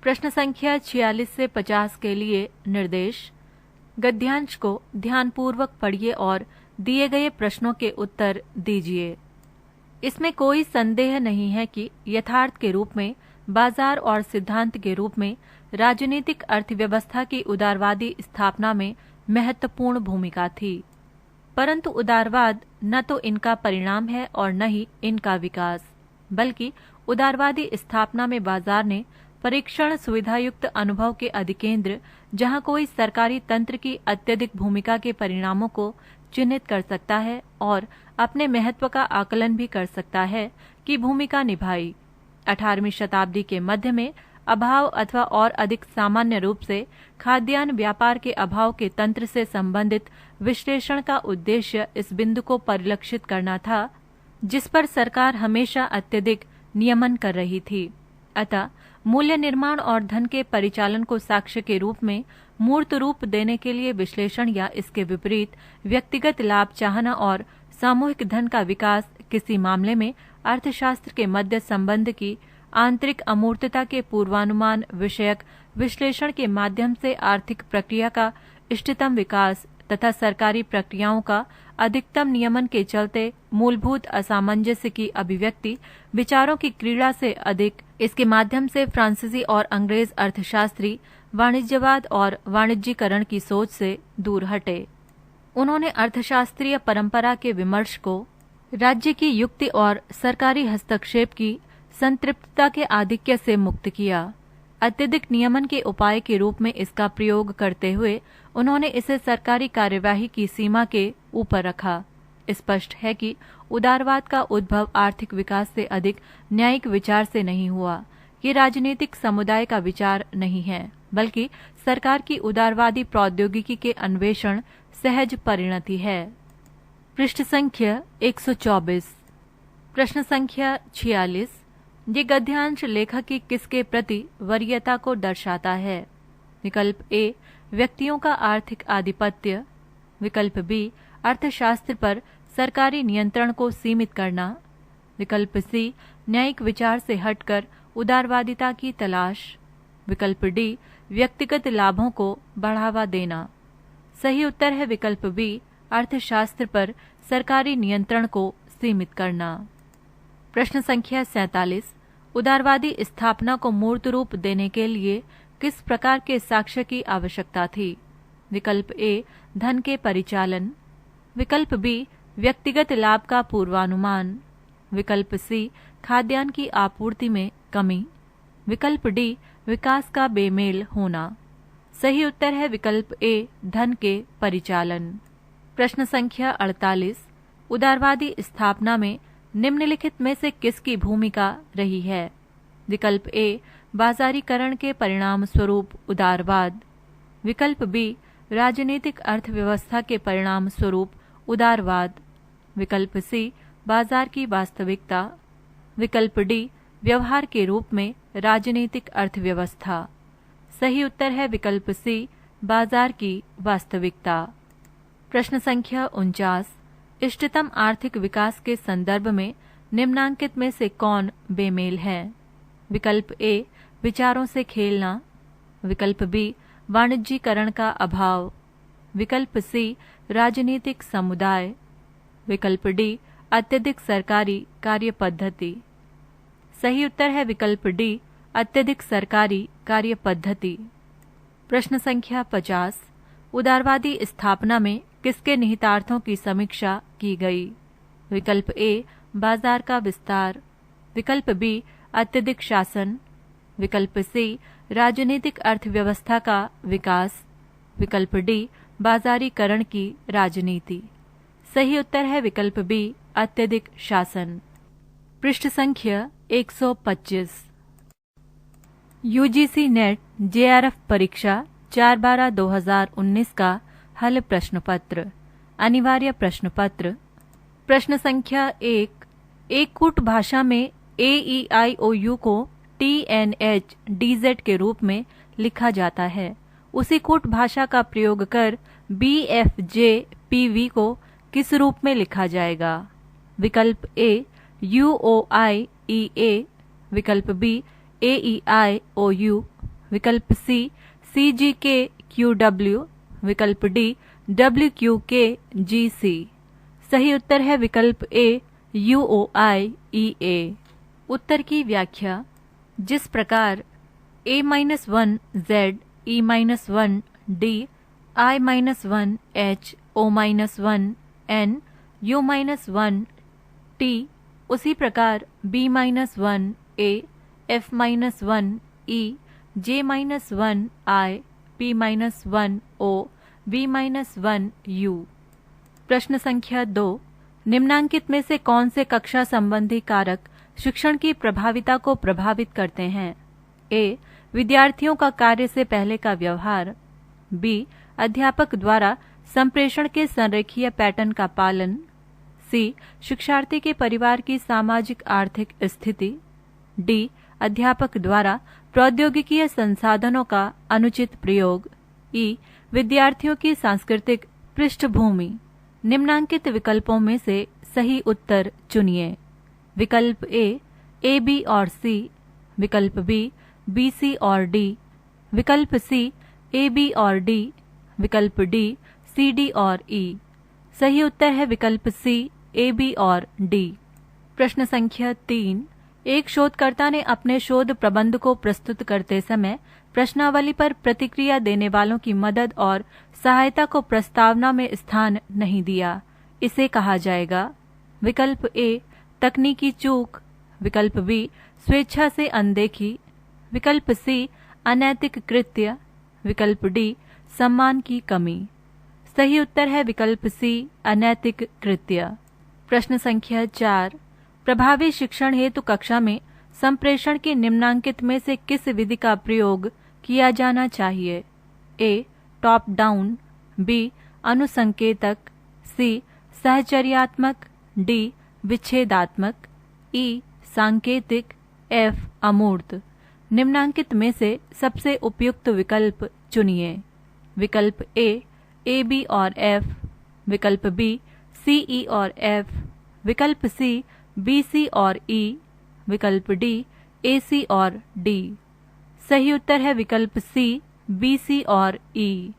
प्रश्न संख्या 46 से 50 के लिए निर्देश। गद्यांश को ध्यानपूर्वक पढ़िए और दिए गए प्रश्नों के उत्तर दीजिए। इसमें कोई संदेह नहीं है कि यथार्थ के रूप में, बाजार और सिद्धांत के रूप में राजनीतिक अर्थव्यवस्था की उदारवादी स्थापना में महत्वपूर्ण भूमिका थी, परंतु उदारवाद न तो इनका परिणाम है और न ही इनका विकास, बल्कि उदारवादी स्थापना में बाजार ने परीक्षण सुविधायुक्त अनुभव के अधिकेंद्र, जहां कोई सरकारी तंत्र की अत्यधिक भूमिका के परिणामों को चिन्हित कर सकता है और अपने महत्व का आकलन भी कर सकता है, की भूमिका निभाई। 18वीं शताब्दी के मध्य में अभाव अथवा और अधिक सामान्य रूप से खाद्यान्न व्यापार के अभाव के तंत्र से संबंधित विश्लेषण का उद्देश्य इस बिंदु को परिलक्षित करना था, जिस पर सरकार हमेशा अत्यधिक नियमन कर रही थी। अतः मूल्य निर्माण और धन के परिचालन को साक्ष्य के रूप में मूर्त रूप देने के लिए विश्लेषण या इसके विपरीत व्यक्तिगत लाभ चाहना और सामूहिक धन का विकास किसी मामले में अर्थशास्त्र के मध्य संबंध की आंतरिक अमूर्तता के पूर्वानुमान विषयक विश्लेषण के माध्यम से आर्थिक प्रक्रिया का इष्टतम विकास तथा सरकारी प्रक्रियाओं का अधिकतम नियमन के चलते मूलभूत असामंजस्य की अभिव्यक्ति विचारों की क्रीड़ा से अधिक इसके माध्यम से फ्रांसीसी और अंग्रेज अर्थशास्त्री वाणिज्यवाद और वाणिज्यीकरण की सोच से दूर हटे। उन्होंने अर्थशास्त्रीय परंपरा के विमर्श को राज्य की युक्ति और सरकारी हस्तक्षेप की संतृप्तता के आधिक्य से मुक्त किया। अत्यधिक नियमन के उपाय के रूप में इसका प्रयोग करते हुए उन्होंने इसे सरकारी कार्यवाही की सीमा के ऊपर रखा। स्पष्ट है कि उदारवाद का उद्भव आर्थिक विकास से अधिक न्यायिक विचार से नहीं हुआ। ये राजनीतिक समुदाय का विचार नहीं है, बल्कि सरकार की उदारवादी प्रौद्योगिकी के अन्वेषण सहज परिणति है। पृष्ठ संख्या 124। प्रश्न संख्या 46। ये गद्यांश लेखक की किसके प्रति वरीयता को दर्शाता है? विकल्प ए व्यक्तियों का आर्थिक आधिपत्य, विकल्प बी अर्थशास्त्र पर सरकारी नियंत्रण को सीमित करना, विकल्प सी न्यायिक विचार से हटकर उदारवादिता की तलाश, विकल्प डी व्यक्तिगत लाभों को बढ़ावा देना। सही उत्तर है विकल्प बी अर्थशास्त्र पर सरकारी नियंत्रण को सीमित करना। प्रश्न संख्या 47। उदारवादी स्थापना को मूर्त रूप देने के लिए किस प्रकार के साक्ष्य की आवश्यकता थी? विकल्प ए धन के परिचालन, विकल्प बी व्यक्तिगत लाभ का पूर्वानुमान, विकल्प सी खाद्यान्न की आपूर्ति में कमी, विकल्प डी विकास का बेमेल होना। सही उत्तर है विकल्प ए धन के परिचालन। प्रश्न संख्या 48। उदारवादी स्थापना में निम्नलिखित में से किसकी भूमिका रही है? विकल्प ए बाजारीकरण के परिणाम स्वरूप उदारवाद, विकल्प बी राजनीतिक अर्थव्यवस्था के परिणाम स्वरूप उदारवाद, विकल्प सी बाजार की वास्तविकता, विकल्प डी व्यवहार के रूप में राजनीतिक अर्थव्यवस्था। सही उत्तर है विकल्प सी बाजार की वास्तविकता। प्रश्न संख्या 49। इष्टतम आर्थिक विकास के संदर्भ में निम्नांकित में से कौन बेमेल है? विकल्प ए विचारों से खेलना, विकल्प बी वाणिज्यीकरण का अभाव, विकल्प सी राजनीतिक समुदाय, विकल्प डी अत्यधिक सरकारी कार्य पद्धति। सही उत्तर है विकल्प डी अत्यधिक सरकारी कार्य पद्धति। प्रश्न संख्या 50। उदारवादी स्थापना में किसके निहितार्थों की समीक्षा की गई? विकल्प ए बाजार का विस्तार, विकल्प बी अत्यधिक शासन, विकल्प सी राजनीतिक अर्थव्यवस्था का विकास, विकल्प डी बाजारीकरण की राजनीति। सही उत्तर है विकल्प बी अत्यधिक शासन। पृष्ठ संख्या 125। यूजीसी नेट जेआरएफ परीक्षा 4/12/2019 का हल प्रश्न पत्र। अनिवार्य प्रश्न पत्र। प्रश्न संख्या 1। एक कूट भाषा में AEIOU को TNHDZ के रूप में लिखा जाता है। उसी कूट भाषा का प्रयोग कर BFJPV को किस रूप में लिखा जाएगा? विकल्प ए UOIEA, विकल्प बी AEIOU, विकल्प सी CGKQW, विकल्प डी WQKGC। सही उत्तर है विकल्प ए UOIEA। उत्तर की व्याख्या। जिस प्रकार A-1Z E-1D I-1H O-1N U-1T, उसी प्रकार B-1A F-1E J-1I P-1O B-1U। प्रश्न संख्या 2। निम्नांकित में से कौन से कक्षा संबंधी कारक शिक्षण की प्रभाविता को प्रभावित करते हैं? ए विद्यार्थियों का कार्य से पहले का व्यवहार, बी अध्यापक द्वारा संप्रेषण के संरेखीय पैटर्न का पालन, सी शिक्षार्थी के परिवार की सामाजिक आर्थिक स्थिति, डी अध्यापक द्वारा प्रौद्योगिकीय संसाधनों का अनुचित प्रयोग, ई विद्यार्थियों की सांस्कृतिक पृष्ठभूमि। निम्नांकित विकल्पों में से सही उत्तर चुनिए। विकल्प ए बी और सी, विकल्प बी BC और D, विकल्प सी AB और D, विकल्प डी सी, डी और ई। सही उत्तर है विकल्प सी, ए, बी और डी। प्रश्न संख्या 3। एक शोधकर्ता ने अपने शोध प्रबंध को प्रस्तुत करते समय प्रश्नावली पर प्रतिक्रिया देने वालों की मदद और सहायता को प्रस्तावना में स्थान नहीं दिया। इसे कहा जाएगा विकल्प ए, तकनीकी चूक, विकल्प बी, स्वेच्छा से अनदेखी, विकल्प सी, अनैतिक कृत्य, विकल्प डी, सम्मान की कमी। सही उत्तर है विकल्प सी, अनैतिक कृत्य। प्रश्न संख्या 4। प्रभावी शिक्षण हेतु कक्षा में संप्रेषण की निम्नांकित में से किस विधि का प्रयोग किया जाना चाहिए? ए, टॉप डाउन, बी, अनुसंकेतक, सी, सहचर्यात्मक, डी, विच्छेदात्मक, ई, सांकेतिक, एफ, अमूर्त। निम्नांकित में से सबसे उपयुक्त विकल्प चुनिए। विकल्प ए, बी और एफ, विकल्प बी, सी, ई और एफ, विकल्प सी, बी, सी और ई, विकल्प डी, ए, सी और डी। सही उत्तर है विकल्प सी, बी, सी और ई।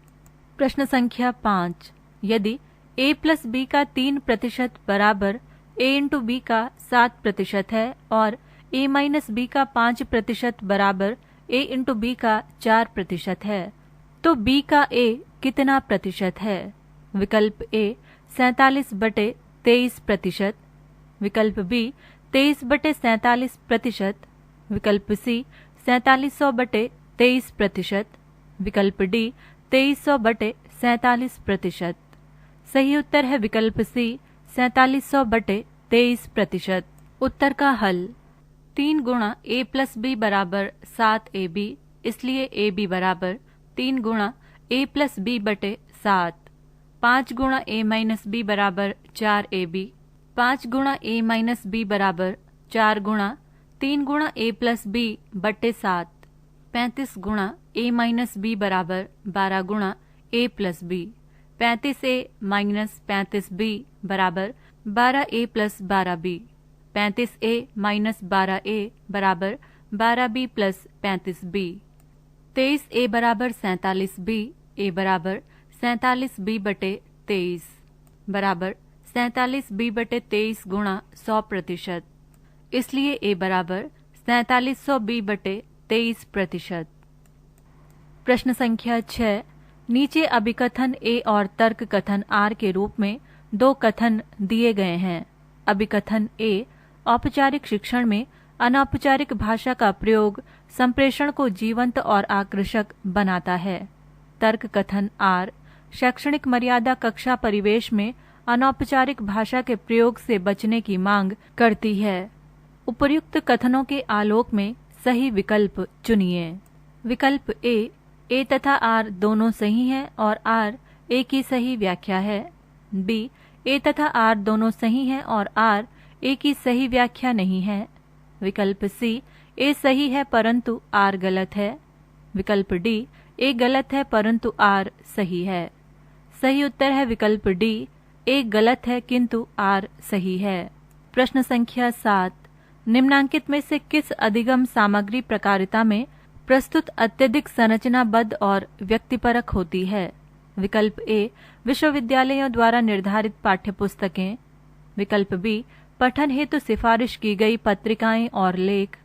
प्रश्न संख्या 5। यदि a प्लस बी का 3% बराबर a इंटू बी का 7% है और a माइनस बी का 5% बराबर a इंटू बी का 4% है, तो b का a कितना प्रतिशत है? विकल्प ए, 47/23%, विकल्प बी, 23/47%, विकल्प सी, 4700/23%, विकल्प डी, 2300/47%। सही उत्तर है विकल्प सी, 4700/23%। उत्तर का हल। 3 गुणा a प्लस बी बराबर 7ab, इसलिए ab बराबर 3 गुणा a प्लस बी बटे 7। 5 गुणा a माइनस बी बराबर 4ab, 5 गुणा a माइनस बी बराबर 4 गुणा 3 गुणा a प्लस बी बटे 7। 35 गुणा a माइनस बी बराबर 12 गुणा a plus B. 35a minus 35b बराबर 12a plus 12b। 35a minus 12a बराबर 12b प्लस 35b। 23a बराबर 47b, a बराबर 47b बटे 23 बराबर 47b बटे 23 गुणा 100%, इसलिए a बराबर 4700b बटे 23%। प्रश्न संख्या 6। नीचे अभिकथन A और तर्क कथन R के रूप में 2 कथन दिए गए हैं। अभिकथन A, औपचारिक शिक्षण में अनौपचारिक भाषा का प्रयोग संप्रेषण को जीवंत और आकर्षक बनाता है। तर्क कथन R, शैक्षणिक मर्यादा कक्षा परिवेश में अनौपचारिक भाषा के प्रयोग से बचने की मांग करती है। उपर्युक्त कथनों के आलोक में सही विकल्प चुनिए। विकल्प A तथा R दोनों सही हैं और R A की सही व्याख्या है। B, A तथा R दोनों सही हैं और R A की सही व्याख्या नहीं है। विकल्प C, A सही है परंतु R गलत है। विकल्प D, A गलत है परंतु R सही है। सही उत्तर है विकल्प D, A गलत है किंतु R सही है। प्रश्न संख्या 7। निम्नांकित में से किस अधिगम सामग्री प्रकारिता में प्रस्तुत अत्यधिक संरचनाबद्ध और व्यक्तिपरक होती है? विकल्प A, विश्वविद्यालयों द्वारा निर्धारित पाठ्यपुस्तकें, विकल्प B, पठन हेतु सिफारिश की गई पत्रिकाएं और लेख,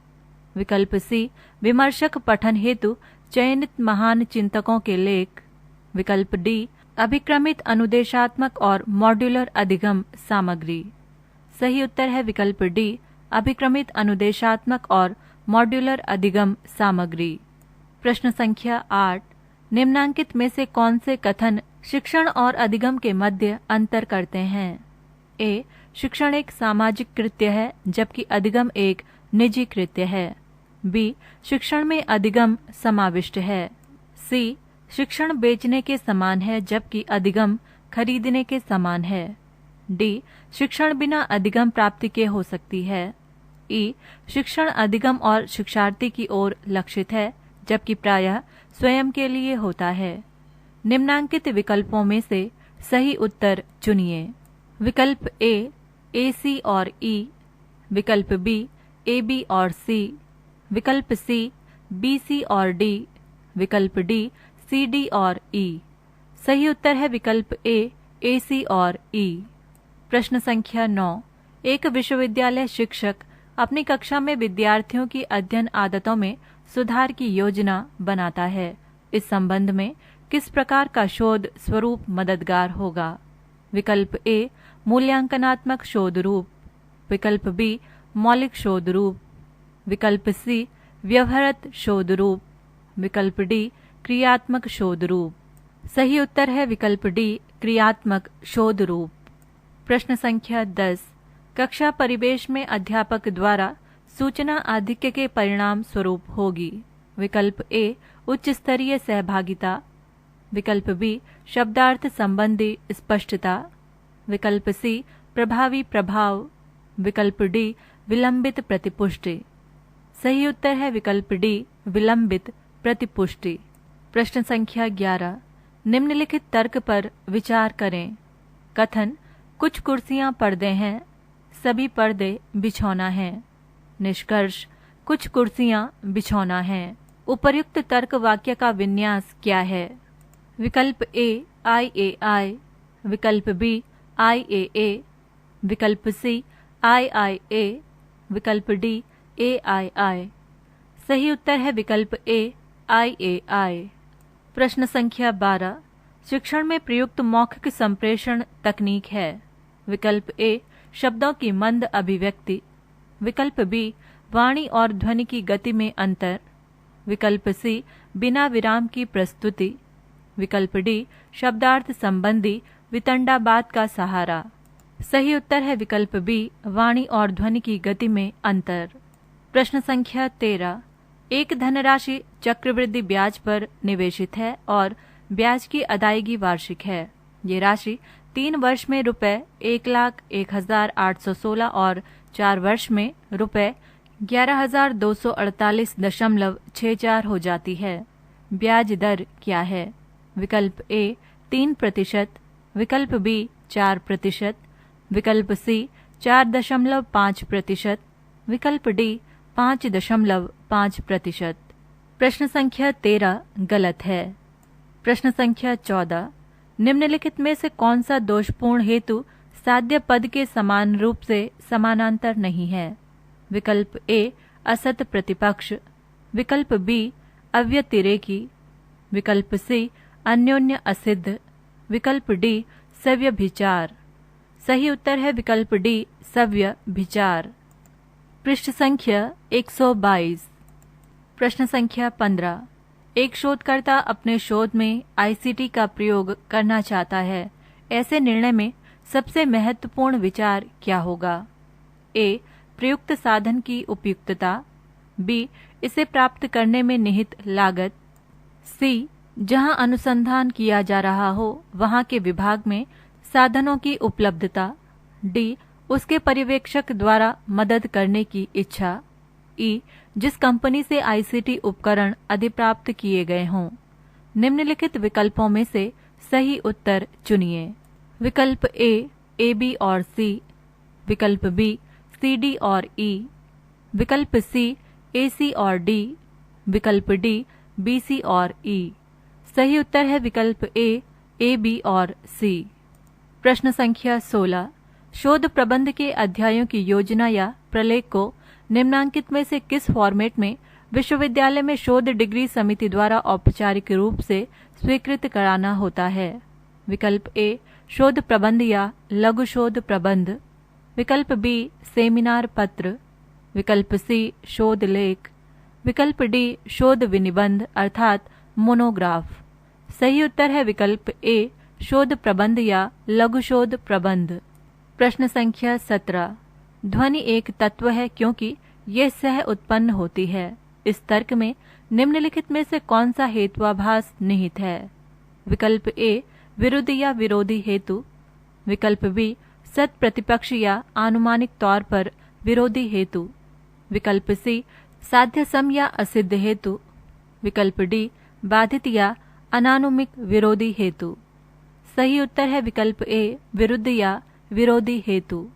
विकल्प C, विमर्शक पठन हेतु चयनित महान चिंतकों के लेख, विकल्प D, अभिक्रमित अनुदेशात्मक और मॉड्यूलर अधिगम सामग्री। सही उत्तर है विकल्प D, अभिक्रमित अनुदेशात्मक और मॉड्यूलर अधिगम सामग्री। प्रश्न संख्या 8। निम्नांकित में से कौन से कथन शिक्षण और अधिगम के मध्य अंतर करते हैं? A, शिक्षण एक सामाजिक कृत्य है जबकि अधिगम एक निजी कृत्य है। B, शिक्षण में अधिगम समाविष्ट है। C, शिक्षण बेचने के समान है जबकि अधिगम खरीदने के समान है। D, शिक्षण बिना अधिगम प्राप्ति के हो सकती है। E, शिक्षण अधिगम और शिक्षार्थी की ओर लक्षित है जबकि प्रायः स्वयं के लिए होता है। निम्नांकित विकल्पों में से सही उत्तर चुनिए। विकल्प A, C और E, विकल्प B, B और C, विकल्प C, B, C और D, विकल्प D, C, D और E। सही उत्तर है विकल्प ए, AC और E। प्रश्न संख्या 9। एक विश्वविद्यालय शिक्षक अपनी कक्षा में विद्यार्थियों की अध्ययन आदतों में सुधार की योजना बनाता है। इस संबंध में किस प्रकार का शोध स्वरूप मददगार होगा? विकल्प ए, मूल्यांकनात्मक शोध रूप, विकल्प बी, मौलिक शोध रूप, विकल्प सी, व्यवहारत शोध रूप, विकल्प डी, क्रियात्मक शोध रूप। सही उत्तर है विकल्प डी, क्रियात्मक शोध रूप। प्रश्न संख्या 10। कक्षा परिवेश में अध्यापक द्वारा सूचना आधिक्य के परिणाम स्वरूप होगी। विकल्प ए, उच्च स्तरीय सहभागिता, विकल्प बी, शब्दार्थ संबंधी स्पष्टता, विकल्प सी, प्रभावी प्रभाव, विकल्प डी, विलंबित प्रतिपुष्टि। सही उत्तर है विकल्प डी, विलंबित प्रतिपुष्टि। प्रश्न संख्या 11। निम्नलिखित तर्क पर विचार करें। कथन, कुछ कुर्सियां पर्दे हैं, सभी पर्दे बिछौना हैं। निष्कर्ष, कुछ कुर्सियां बिछौना हैं। उपर्युक्त तर्क वाक्य का विन्यास क्या है? विकल्प ए, IAI, विकल्प बी, IAA, विकल्प सी, IIA, विकल्प डी, AII। सही उत्तर है विकल्प ए, IAI। प्रश्न संख्या 12। शिक्षण में प्रयुक्त मौखिक संप्रेषण तकनीक है। विकल्प ए, शब्दों की मंद अभिव्यक्ति, विकल्प बी, वाणी और ध्वनि की गति में अंतर, विकल्प सी, बिना विराम की प्रस्तुति, विकल्प डी, शब्दार्थ संबंधी वितंडाबाद का सहारा। सही उत्तर है विकल्प बी, वाणी और ध्वनि की गति में अंतर। प्रश्न संख्या 13। एक धनराशि चक्रवृद्धि ब्याज पर निवेशित है और ब्याज की अदायगी वार्षिक है। ये राशि 3 वर्ष में रुपए 1,01,816 और 4 वर्ष में रुपए 11,248.64 हो जाती है। ब्याज दर क्या है? विकल्प ए, 3%, विकल्प बी, 4%, विकल्प सी, 4.5%, विकल्प डी, 5.5%। प्रश्न संख्या 13 गलत है। प्रश्न संख्या 14। निम्नलिखित में से कौन सा दोषपूर्ण हेतु साध्य पद के समान रूप से समानांतर नहीं है? विकल्प ए, असत प्रतिपक्ष, विकल्प बी, अव्यतिरेकी, विकल्प सी, अन्योन्य असिद्ध, विकल्प डी, सव्यभिचार। सही उत्तर है विकल्प डी, सव्यभिचार। पृष्ठ संख्या 122। प्रश्न संख्या 15। एक शोधकर्ता अपने शोध में ICT का प्रयोग करना चाहता है। ऐसे निर्णय में सबसे महत्वपूर्ण विचार क्या होगा? ए, प्रयुक्त साधन की उपयुक्तता, बी, इसे प्राप्त करने में निहित लागत, सी, जहां अनुसंधान किया जा रहा हो वहां के विभाग में साधनों की उपलब्धता, डी, उसके पर्यवेक्षक द्वारा मदद करने की इच्छा, ई, जिस कंपनी से ICT उपकरण अधिप्राप्त किए गए हों। निम्नलिखित विकल्पों में से सही उत्तर चुनिए। विकल्प ए, AB और C, विकल्प बी, CD और E, विकल्प सी, AC और D, विकल्प डी, BC और E। सही उत्तर है विकल्प ए, AB और C। प्रश्न संख्या 16। शोध प्रबंध के अध्यायों की योजना या प्रलेख को निम्नांकित में से किस फॉर्मेट में विश्वविद्यालय में शोध डिग्री समिति द्वारा औपचारिक रूप से स्वीकृत कराना होता है? विकल्प ए, शोध प्रबंध या लघु शोध प्रबंध, विकल्प बी, सेमिनार पत्र, विकल्प सी, शोध लेख, विकल्प डी, शोध विनिबंध अर्थात मोनोग्राफ। सही उत्तर है विकल्प ए, शोध प्रबंध या लघु शोध प्रबंध। प्रश्न संख्या 17। ध्वनि एक तत्व है क्योंकि यह सह उत्पन्न होती है। इस तर्क में निम्नलिखित में से कौन सा हेतुआभास निहित है? विकल्प ए, विरुद्ध या विरोधी हेतु, विकल्प बी, सत प्रतिपक्ष या आनुमानिक तौर पर विरोधी हेतु, विकल्प सी, साध्य सम या असिद्ध हेतु, विकल्प डी, बाधित या अनानुमिक विरोधी हेतु। सही उत्तर है विकल्प ए, विरुद्ध या विरोधी हेतु।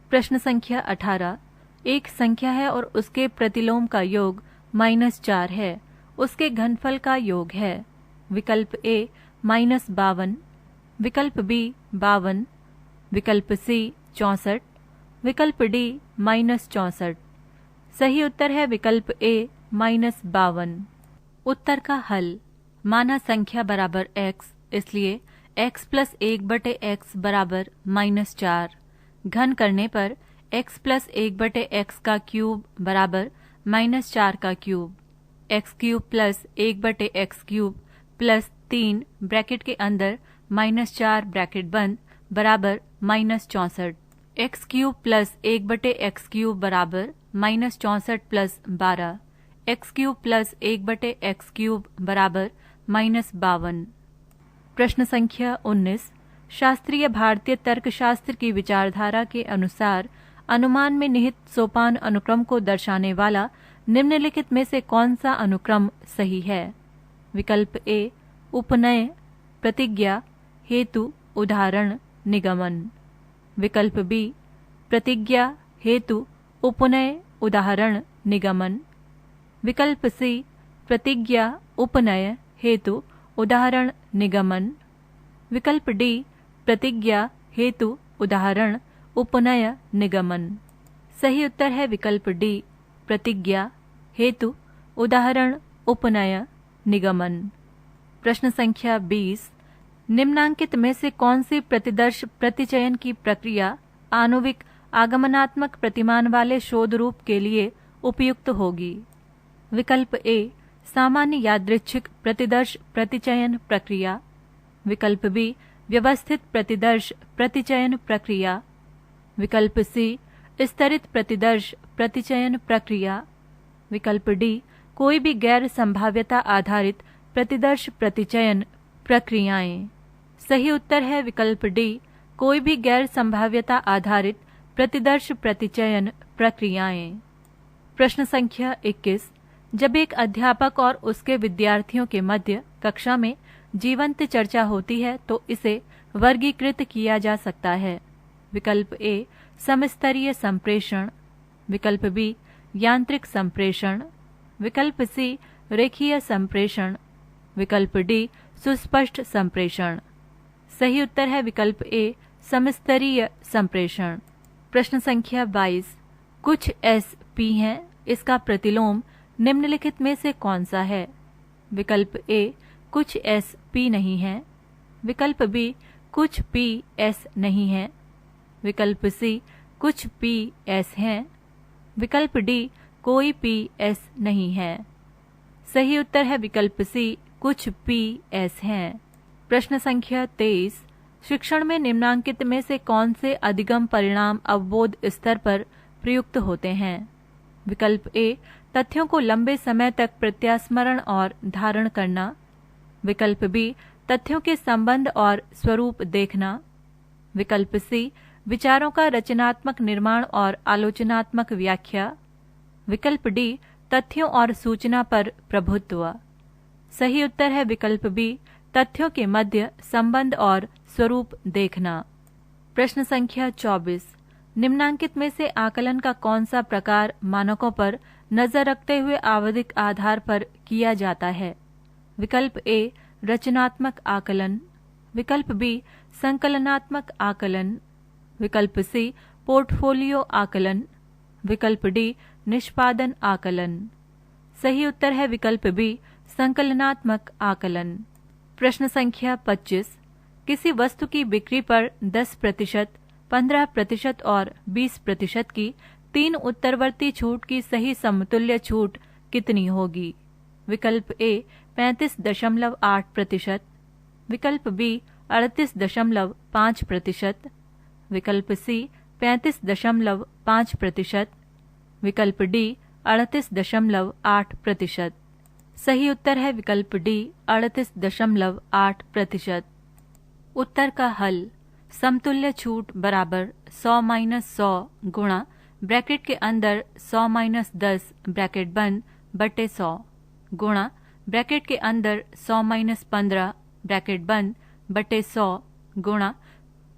प्रश्न संख्या 18। एक संख्या है और उसके प्रतिलोम का योग -4 है, उसके घनफल का योग है। विकल्प ए, -52, विकल्प बी 52, विकल्प सी 64, विकल्प डी -64। सही उत्तर है विकल्प ए -52। उत्तर का हल। माना संख्या बराबर x, इसलिए x + 1/x बराबर -4। घन करने पर x + 1/x का क्यूब बराबर -4 का क्यूब। x³ + 1/x³ + 3 ब्रैकेट के अंदर -4 ब्रैकेट बंद बराबर -64। x³ + 1/x³ बराबर -64 + 12। x³ + 1/x³ बराबर -52। प्रश्न संख्या 19। शास्त्रीय भारतीय तर्कशास्त्र की विचारधारा के अनुसार अनुमान में निहित सोपान अनुक्रम को दर्शाने वाला निम्नलिखित में से कौन सा अनुक्रम सही है? विकल्प ए उपनय, प्रतिज्ञा, हेतु, उदाहरण, निगमन। विकल्प बी प्रतिज्ञा, हेतु, उपनय, उदाहरण, निगमन। विकल्प सी प्रतिज्ञा, उपनय, हेतु, उदाहरण, निगमन। विकल्प डी प्रतिज्ञा, हेतु, उदाहरण, उपनय, निगमन। सही उत्तर है विकल्प डी प्रतिज्ञा, हेतु, उदाहरण, उपनय, निगमन। प्रश्न संख्या 20। निम्नांकित में से कौन सी प्रतिदर्श प्रतिचयन की प्रक्रिया आणविक आगमनात्मक प्रतिमान वाले शोध रूप के लिए उपयुक्त होगी? विकल्प ए सामान्य यादृच्छिक प्रतिदर्श प्रतिचयन प्रक्रिया। विकल्प बी व्यवस्थित प्रतिदर्श प्रतिचयन प्रक्रिया। विकल्प सी स्तरित प्रतिदर्श प्रतिचयन प्रक्रिया। विकल्प डी कोई भी गैर संभाव्यता आधारित प्रतिदर्श प्रतिचयन प्रक्रियाएं। सही उत्तर है विकल्प डी कोई भी गैर संभाव्यता आधारित प्रतिदर्श प्रतिचयन प्रक्रियाएं। प्रश्न संख्या 21। जब एक अध्यापक और उसके विद्यार्थियों के मध्य कक्षा में जीवंत चर्चा होती है तो इसे वर्गीकृत किया जा सकता है। विकल्प ए समस्तरीय संप्रेषण। विकल्प बी यांत्रिक संप्रेषण। विकल्प सी रेखीय संप्रेषण। विकल्प डी सुस्पष्ट संप्रेषण। सही उत्तर है विकल्प ए समस्तरीय संप्रेषण। प्रश्न संख्या 22। कुछ एस पी हैं, इसका प्रतिलोम निम्नलिखित में से कौन सा है? विकल्प ए कुछ एस पी नहीं है। विकल्प बी कुछ पी एस नहीं है। विकल्प सी कुछ पी एस हैं। विकल्प डी कोई पी एस नहीं है। सही उत्तर है विकल्प सी कुछ पी एस हैं। प्रश्न संख्या 23। शिक्षण में निम्नांकित में से कौन से अधिगम परिणाम अवबोध स्तर पर प्रयुक्त होते हैं? विकल्प ए तथ्यों को लंबे समय तक प्रत्यास्मरण और धारण करना। विकल्प बी तथ्यों के संबंध और स्वरूप देखना। विकल्प सी विचारों का रचनात्मक निर्माण और आलोचनात्मक व्याख्या। विकल्प डी तथ्यों और सूचना पर प्रभुत्व। सही उत्तर है विकल्प बी तथ्यों के मध्य संबंध और स्वरूप देखना। प्रश्न संख्या 24। निम्नांकित में से आकलन का कौन सा प्रकार मानकों पर नजर रखते हुए आवधिक आधार पर किया जाता है? विकल्प ए रचनात्मक आकलन। विकल्प बी संकलनात्मक आकलन। विकल्प सी पोर्टफोलियो आकलन। विकल्प डी निष्पादन आकलन। सही उत्तर है विकल्प बी संकलनात्मक आकलन। प्रश्न संख्या 25। किसी वस्तु की बिक्री पर 10%, 15% और 20% की 3 उत्तरवर्ती छूट की सही समतुल्य छूट कितनी होगी? विकल्प ए 35.8%। विकल्प बी 38.5%। विकल्प सी 35.5%। विकल्प डी 38.8%। सही उत्तर है विकल्प डी 38.8%। उत्तर का हल। समतुल्य छूट बराबर 100 - 100 गुणा ब्रैकेट के अंदर 100 - 10 ब्रैकेट बंद बटे 100 गुणा ब्रैकेट के अंदर 100 - 15 ब्रैकेट बंद बटे 100 गुणा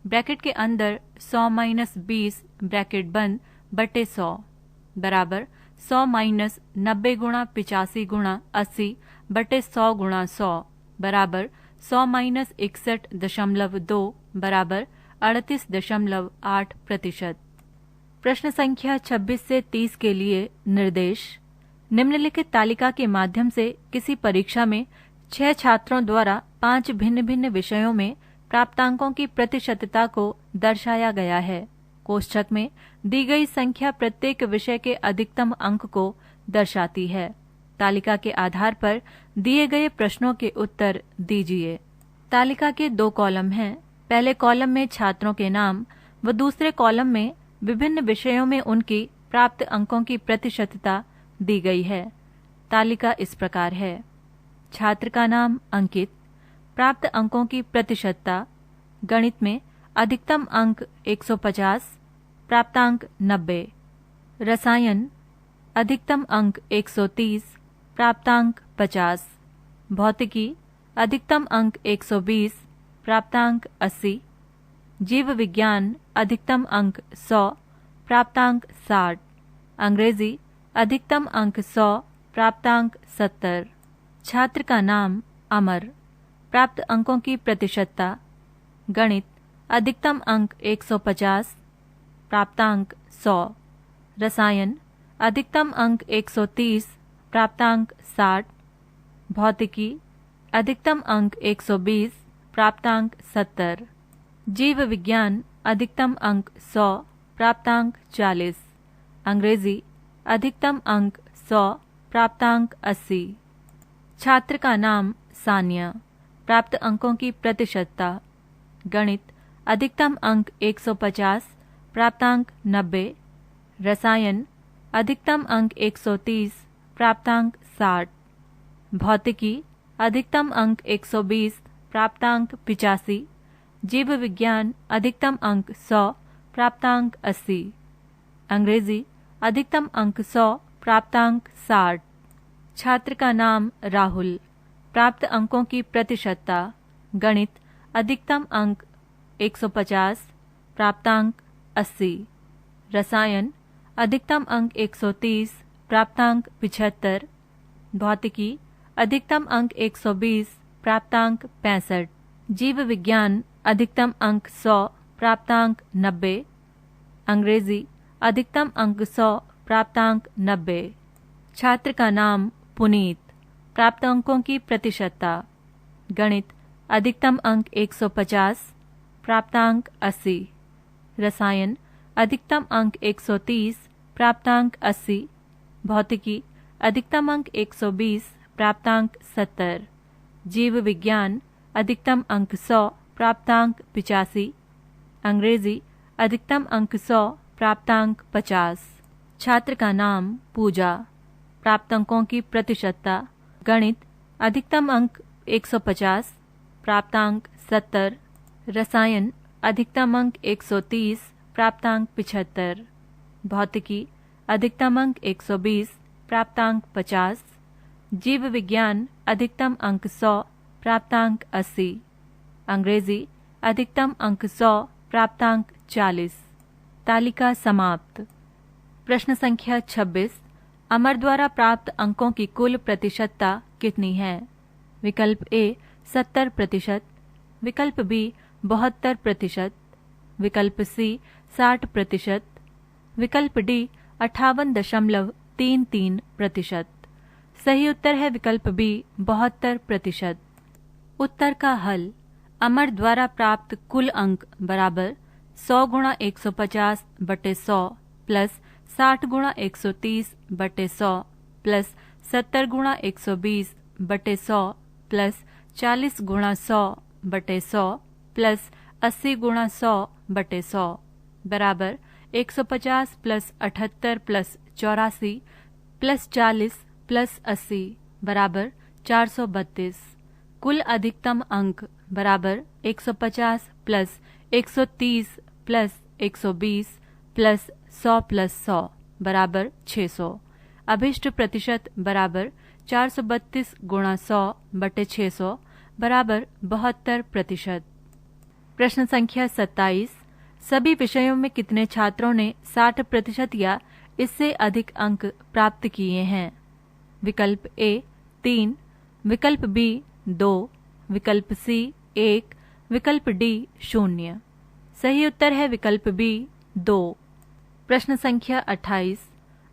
ब्रैकेट के अंदर 100 - 20 ब्रैकेट बंद बटे 100 बराबर 100 - 90 गुणा 85 गुणा 80 बटे 100 गुणा 100 बराबर 100-61.2 बराबर 38.8%। प्रश्न संख्या 26 से 30 के लिए निर्देश। निम्नलिखित तालिका के माध्यम से किसी परीक्षा में 6 छात्रों द्वारा 5 भिन्न भिन्न विषयों में प्राप्तांकों की प्रतिशतता को दर्शाया गया है। कोष्ठक में दी गई संख्या प्रत्येक विषय के अधिकतम अंक को दर्शाती है। तालिका के आधार पर दिए गए प्रश्नों के उत्तर दीजिए। तालिका के 2 कॉलम हैं। पहले कॉलम में छात्रों के नाम व दूसरे कॉलम में विभिन्न विषयों में उनकी प्राप्त अंकों की प्रतिशतता दी गई है। तालिका इस प्रकार है। छात्र का नाम अंकित, प्राप्त अंकों की प्रतिशतता। गणित में अधिकतम अंक 150, प्राप्तांक 90। रसायन अधिकतम अंक 130, प्राप्तांक 50। भौतिकी अधिकतम अंक 120, प्राप्तांक 80। जीव विज्ञान अधिकतम अंक 100, प्राप्तांक 60। अंग्रेजी अधिकतम अंक 100, प्राप्तांक 70। छात्र का नाम अमर, प्राप्त अंकों की प्रतिशतता। गणित अधिकतम अंक 150, प्राप्तांक 100। रसायन अधिकतम अंक 130, प्राप्तांक 60। भौतिकी अधिकतम अंक 120, प्राप्तांक 70। जीव विज्ञान अधिकतम अंक 100, प्राप्तांक 40। अंग्रेजी अधिकतम अंक 100, प्राप्तांक 80। छात्र का नाम सानिया, प्राप्त अंकों की प्रतिशतता। गणित अधिकतम अंक 150, प्राप्तांक 90। रसायन अधिकतम अंक 130, प्राप्तांक 60। भौतिकी अधिकतम अंक 120, प्राप्तांक 85। जीव विज्ञान अधिकतम अंक 100, प्राप्तांक 80। अंग्रेजी अधिकतम अंक 100, प्राप्तांक 60। छात्र का नाम राहुल, प्राप्त अंकों की प्रतिशतता। गणित अधिकतम अंक 150, प्राप्तांक 80। रसायन अधिकतम अंक 130, प्राप्तांक 75। भौतिकी अधिकतम अंक 120, प्राप्तांक 65। जीव विज्ञान अधिकतम अंक 100, प्राप्तांक 90। अंग्रेजी अधिकतम अंक 100, प्राप्तांक 90। छात्र का नाम पुनीत, प्राप्त अंकों की प्रतिशतता। गणित अधिकतम अंक 150, प्राप्तांक 80। रसायन अधिकतम अंक 130, प्राप्तांक 80। भौतिकी अधिकतम अंक 120, प्राप्तांक 70। जीव विज्ञान अधिकतम अंक 100, प्राप्तांक 85। अंग्रेजी अधिकतम अंक 100, प्राप्तांक 50। छात्र का नाम पूजा, प्राप्त अंकों की प्रतिशतता। गणित अधिकतम अंक 150, प्राप्तांक 70। रसायन अधिकतम अंक 130, प्राप्तांक 75। भौतिकी अधिकतम अंक 120, प्राप्तांक 50। जीव विज्ञान अधिकतम अंक 100, प्राप्तांक 80। अंग्रेजी अधिकतम अंक 100, प्राप्तांक 40। तालिका समाप्त। प्रश्न संख्या 26। अमर द्वारा प्राप्त अंकों की कुल प्रतिशतता कितनी है? विकल्प ए 70%, विकल्प बी 72%, विकल्प सी 60%, विकल्प डी 58.33%। सही उत्तर है विकल्प बी 72%। उत्तर का हल। अमर द्वारा प्राप्त कुल अंक बराबर 100 गुणा 150 बटे 100 प्लस 60 गुणा 130 बटे 100 प्लस 70 गुणा 120 बटे 100 प्लस 40 गुणा 100 बटे 100 प्लस 80 गुणा 100 बटे 100 बराबर 150 प्लस 78 प्लस 84 प्लस 40 प्लस 80 बराबर 432। कुल अधिकतम अंक बराबर 150 प्लस 130 प्लस 120 प्लस 100 प्लस 100 बराबर 600। अभिष्ट प्रतिशत बराबर 432 गुणा 100 बटे 600 बराबर 72%। प्रश्न संख्या 27। सभी विषयों में कितने छात्रों ने 60% या इससे अधिक अंक प्राप्त किए हैं? विकल्प ए 3, विकल्प बी 2, विकल्प सी 1, विकल्प डी 0। सही उत्तर है विकल्प बी 2। प्रश्न संख्या 28,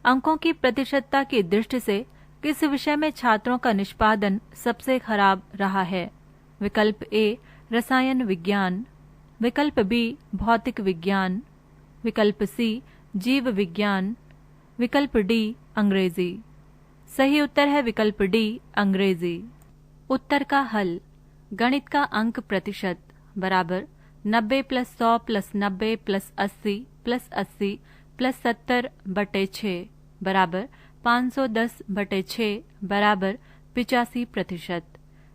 अंकों की प्रतिशतता की दृष्टि से किस विषय में छात्रों का निष्पादन सबसे खराब रहा है? विकल्प ए रसायन विज्ञान, विकल्प बी भौतिक विज्ञान, विकल्प सी जीव विज्ञान, विकल्प डी अंग्रेजी। सही उत्तर है विकल्प डी अंग्रेजी। उत्तर का हल, गणित का अंक प्रतिशत बराबर 90 + 100 + 90 + 80 + 80 + 70 बटे 6 बराबर 510/6 बराबर 85%।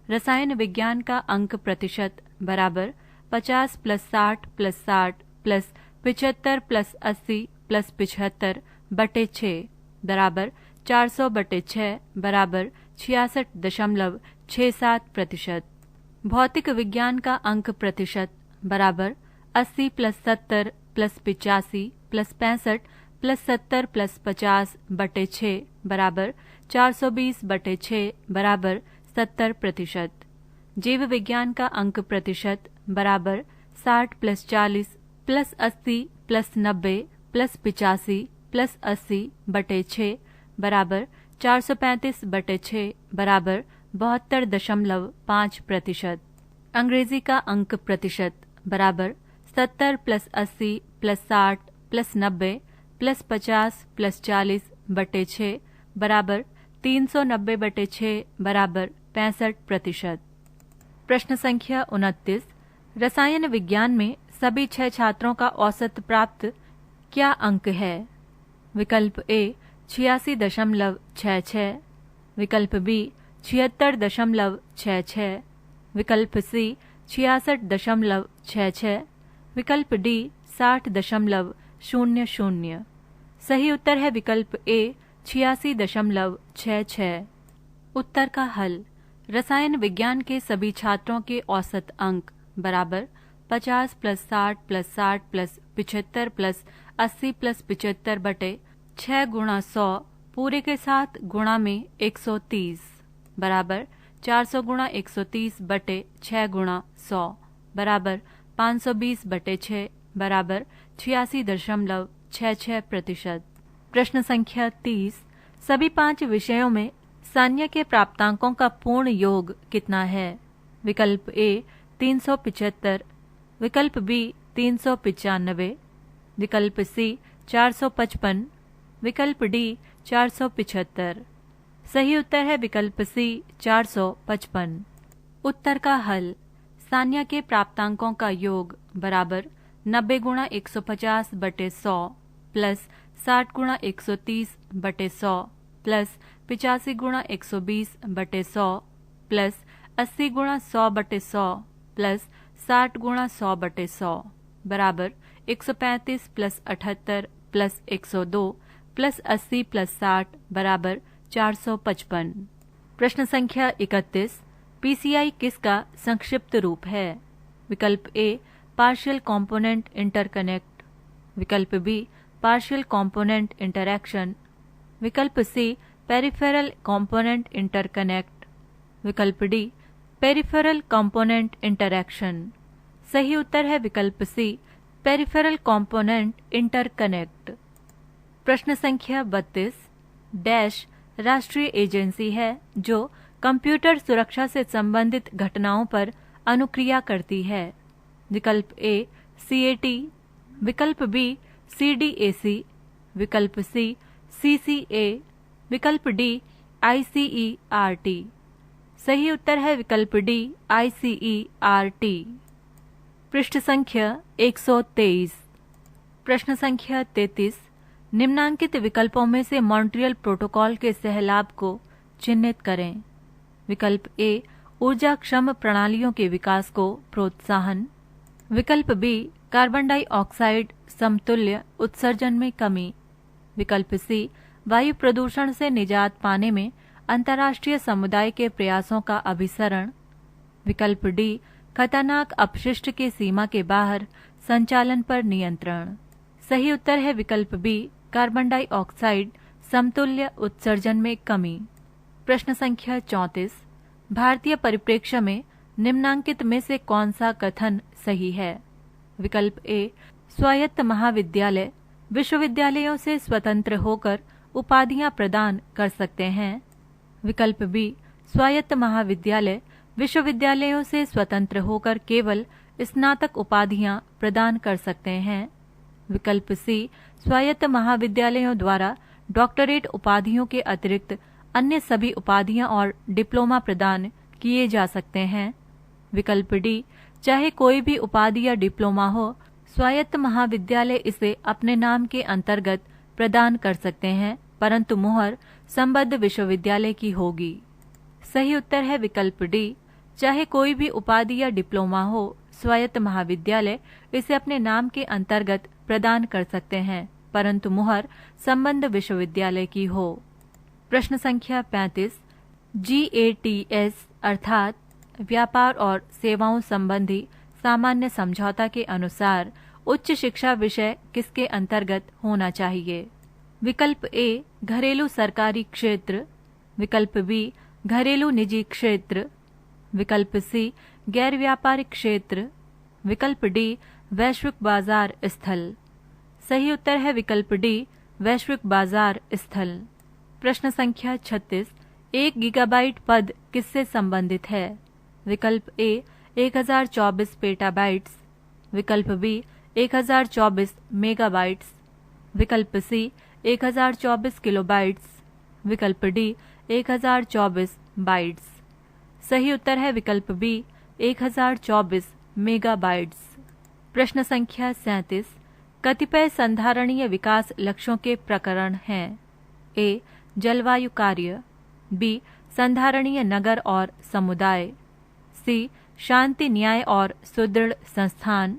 रसायन विज्ञान का अंक प्रतिशत बराबर 50 + 60 + 60 + 75 + 80 + 75 बटे 6 बराबर 400/6 बराबर 66.67%। भौतिक विज्ञान का अंक प्रतिशत बराबर 80 + 70 + 85 + 65 + 70 + 50 बटे 6 बराबर 420/6 बराबर 70%। जीव विज्ञान का अंक प्रतिशत बराबर 60 + 40 + 80 + 90 + 85 + 80 बटे 6 बराबर 435/6 बराबर 72.5%। अंग्रेजी का अंक प्रतिशत बराबर 70 + 80 + 60 + 90 + 50 + 40 बटे 6 बराबर 390/6 बराबर 65%। प्रश्न संख्या 29, रसायन विज्ञान में सभी 6 छात्रों का औसत प्राप्त क्या अंक है? विकल्प ए 86.66, विकल्प बी 76.66, विकल्प सी 66.66, विकल्प डी 60.00। सही उत्तर है विकल्प ए 86.66। उत्तर का हल, रसायन विज्ञान के सभी छात्रों के औसत अंक बराबर 50 + 60 + 60 + 75 + 80 + 75 बटे 6 × 100 पूरे के साथ गुणा में 130 बराबर 400 × 130 बटे 6 × 100 बराबर 520/6 बराबर 86.66%। प्रश्न संख्या 30, सभी 5 विषयों में सान्या के प्राप्तांकों का पूर्ण योग कितना है? विकल्प ए 375, विकल्प बी 395, विकल्प सी 455, विकल्प डी 475। सही उत्तर है विकल्प सी 455। उत्तर का हल, सान्या के प्राप्तांकों का योग बराबर 90 × 150/100 प्लस 60 × 130/100 प्लस 85 × 120/100 प्लस 80 × 100/100 प्लस 60 × 100/100 बराबर 135 + 78 + 102 प्लस 80 + 60 बराबर 455। प्रश्न संख्या 31, पीसीआई किसका संक्षिप्त रूप है? विकल्प ए पार्शियल कंपोनेंट इंटरकनेक्ट, विकल्प बी पार्शियल कंपोनेंट इंटरैक्शन, विकल्प सी पेरिफेरल कंपोनेंट इंटरकनेक्ट, विकल्प डी पेरिफेरल कंपोनेंट इंटरैक्शन। सही उत्तर है विकल्प सी पेरिफेरल कंपोनेंट इंटरकनेक्ट। प्रश्न संख्या 32, डैश राष्ट्रीय एजेंसी है जो कंप्यूटर सुरक्षा से संबंधित घटनाओं पर अनुक्रिया करती है? विकल्प ए CAT, विकल्प बी CDAC, विकल्प सी CCA, विकल्प डी ICERT। सही उत्तर है विकल्प डी ICERT। पृष्ठ संख्या 123। प्रश्न संख्या 33, निम्नांकित विकल्पों में से मॉन्ट्रियल प्रोटोकॉल के सहलाभ को चिन्हित करें। विकल्प ए ऊर्जाक्षम प्रणालियों के विकास को प्रोत्साहन, विकल्प बी कार्बन डाइऑक्साइड समतुल्य उत्सर्जन में कमी, विकल्प सी वायु प्रदूषण से निजात पाने में अंतर्राष्ट्रीय समुदाय के प्रयासों का अभिसरण, विकल्प डी खतरनाक अपशिष्ट के सीमा के बाहर संचालन पर नियंत्रण। सही उत्तर है विकल्प बी कार्बन डाइऑक्साइड समतुल्य उत्सर्जन में कमी। प्रश्न संख्या 34, भारतीय परिप्रेक्ष्य में निम्नांकित में से कौन सा कथन सही है? विकल्प ए, स्वायत्त महाविद्यालय विश्वविद्यालयों से स्वतंत्र होकर उपाधियां प्रदान कर सकते हैं। विकल्प बी, स्वायत्त महाविद्यालय विश्वविद्यालयों से स्वतंत्र होकर केवल स्नातक उपाधियां प्रदान कर सकते हैं। विकल्प सी, स्वायत्त महाविद्यालयों द्वारा डॉक्टरेट उपाधियों के अतिरिक्त अन्य सभी उपाधियां और डिप्लोमा प्रदान किए जा सकते हैं। विकल्प डी, चाहे कोई भी उपाधि या डिप्लोमा हो, स्वायत्त महाविद्यालय इसे अपने नाम के अंतर्गत प्रदान कर सकते हैं, परंतु मुहर संबद्ध विश्वविद्यालय की होगी। सही उत्तर है विकल्प डी, चाहे कोई भी उपाधि या डिप्लोमा हो, स्वायत्त महाविद्यालय इसे अपने नाम के अंतर्गत प्रदान कर सकते हैं, परंतु मुहर संबद्ध विश्वविद्यालय की हो। प्रश्न संख्या 35, GATS अर्थात व्यापार और सेवाओं संबंधी सामान्य समझौता के अनुसार उच्च शिक्षा विषय किसके अंतर्गत होना चाहिए? विकल्प ए, घरेलू सरकारी क्षेत्र। विकल्प बी, घरेलू निजी क्षेत्र। विकल्प सी, गैर व्यापारिक क्षेत्र। विकल्प डी, वैश्विक बाजार स्थल। सही उत्तर है विकल्प डी, वैश्विक बाजार स्थल। प्रश्न संख्या 36, 1 गीगाबाइट पद किससे संबंधित है? विकल्प ए, 1024 पेटाबाइट्स। विकल्प बी, 1024 मेगाबाइट्स। विकल्प सी, 1024 किलोबाइट्स। विकल्प डी, 1024 बाइट्स। सही उत्तर है विकल्प बी, 1024 मेगाबाइट्स। प्रश्न संख्या 37, कतिपय संधारणीय विकास लक्ष्यों के प्रकरण हैं। ए, जलवायु कार्य। बी, संधारणीय नगर और समुदाय। सी, शांति न्याय और सुदृढ़ संस्थान।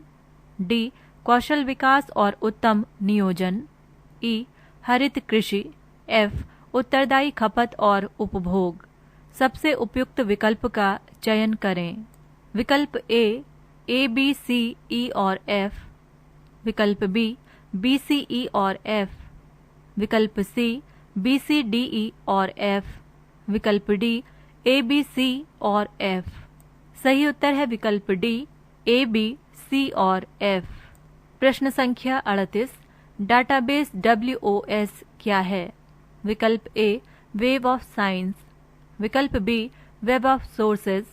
डी, कौशल विकास और उत्तम नियोजन। ई, हरित कृषि। एफ, उत्तरदायी खपत और उपभोग। सबसे उपयुक्त विकल्प का चयन करें। विकल्प ए, बी, सी, ई और एफ। विकल्प बी, बी, सी, ई और एफ। विकल्प सी, बी, सी, डी, ई और एफ। विकल्प डी, ए, बी, सी और एफ। सही उत्तर है विकल्प डी, ए, बी, सी और एफ। प्रश्न संख्या 38, डाटाबेस WOS क्या है? विकल्प ए, वेब ऑफ साइंस। विकल्प बी, वेब ऑफ सोर्सेज।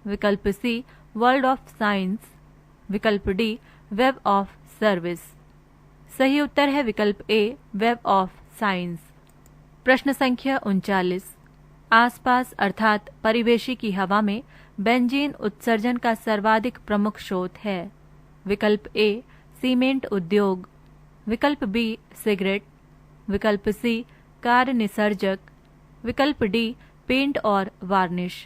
विकल्प सी, वर्ल्ड ऑफ साइंस। विकल्प डी, वेब ऑफ सर्विस। सही उत्तर है विकल्प ए, वेब ऑफ साइंस। प्रश्न संख्या 39, आसपास अर्थात परिवेशी की हवा में बेंजीन उत्सर्जन का सर्वाधिक प्रमुख स्रोत है। विकल्प ए, सीमेंट उद्योग। विकल्प बी, सिगरेट। विकल्प सी, कार निसर्जक। विकल्प डी, पेंट और वार्निश।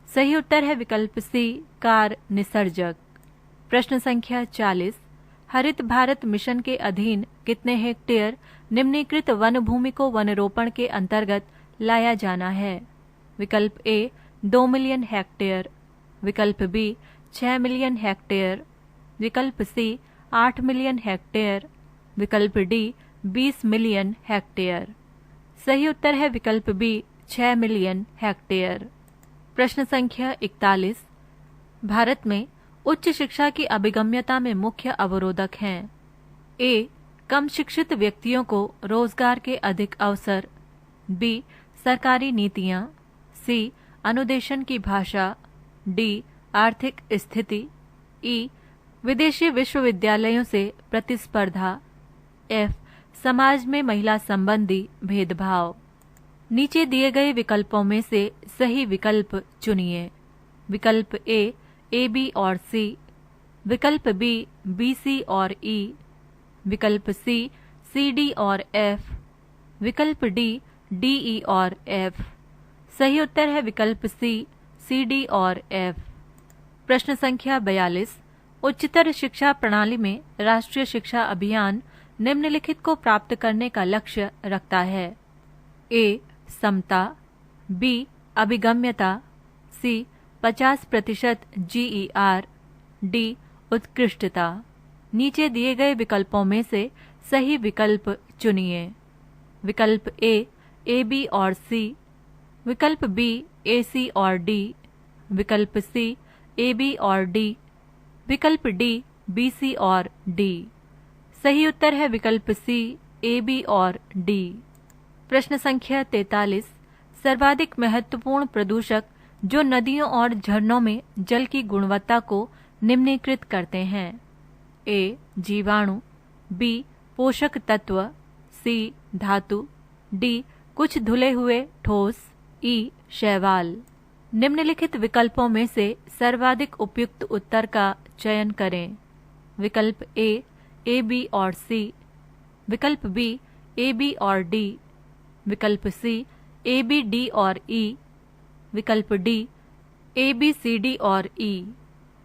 सही उत्तर है विकल्प सी, कार निसर्जक। प्रश्न संख्या 40, हरित भारत मिशन के अधीन कितने हेक्टेयर निम्नीकृत वन भूमि को वनरोपण के अंतर्गत लाया जाना है? विकल्प ए, 2 मिलियन हेक्टेयर। विकल्प बी, 6 मिलियन हेक्टेयर। विकल्प सी, 8 मिलियन हेक्टेयर। विकल्प डी, 20 मिलियन हेक्टेयर। सही उत्तर है विकल्प बी, 6 मिलियन हेक्टेयर। प्रश्न संख्या 41, भारत में उच्च शिक्षा की अभिगम्यता में मुख्य अवरोधक हैं। ए, कम शिक्षित व्यक्तियों को रोजगार के अधिक अवसर। बी, सरकारी नीतियां। सी, अनुदेशन की भाषा। डी, आर्थिक स्थिति। ई, विदेशी विश्वविद्यालयों से प्रतिस्पर्धा। एफ, समाज में महिला संबंधी भेदभाव। नीचे दिए गए विकल्पों में से सही विकल्प चुनिए। विकल्प ए, बी और सी। विकल्प बी, बी, सी और ई। विकल्प सी, डी और एफ। विकल्प डी, ई और एफ। सही उत्तर है विकल्प सी, डी और एफ। प्रश्न संख्या 42, उच्चतर शिक्षा प्रणाली में राष्ट्रीय शिक्षा अभियान निम्नलिखित को प्राप्त करने का लक्ष्य रखता है। ए, समता। बी, अभिगम्यता। सी, 50% GER। डी, उत्कृष्टता। नीचे दिए गए विकल्पों में से सही विकल्प चुनिए। विकल्प ए, बी और सी। विकल्प बी, AC और डी। विकल्प सी, ए, बी और डी। विकल्प डी, बी, सी और डी। सही उत्तर है विकल्प सी, ए, बी और डी। प्रश्न संख्या 43। सर्वाधिक महत्वपूर्ण प्रदूषक जो नदियों और झरनों में जल की गुणवत्ता को निम्नीकृत करते हैं। ए, जीवाणु, बी, पोषक तत्व, सी, धातु, डी, कुछ धुले हुए ठोस, ई, शैवाल। निम्नलिखित विकल्पों में से सर्वाधिक उपयुक्त उत्तर का चयन करें। विकल्प ए, बी और सी। विकल्प बी, ए, बी और डी। विकल्प सी, ए, बी, डी और ई। विकल्प D, A, B, C, D और ई।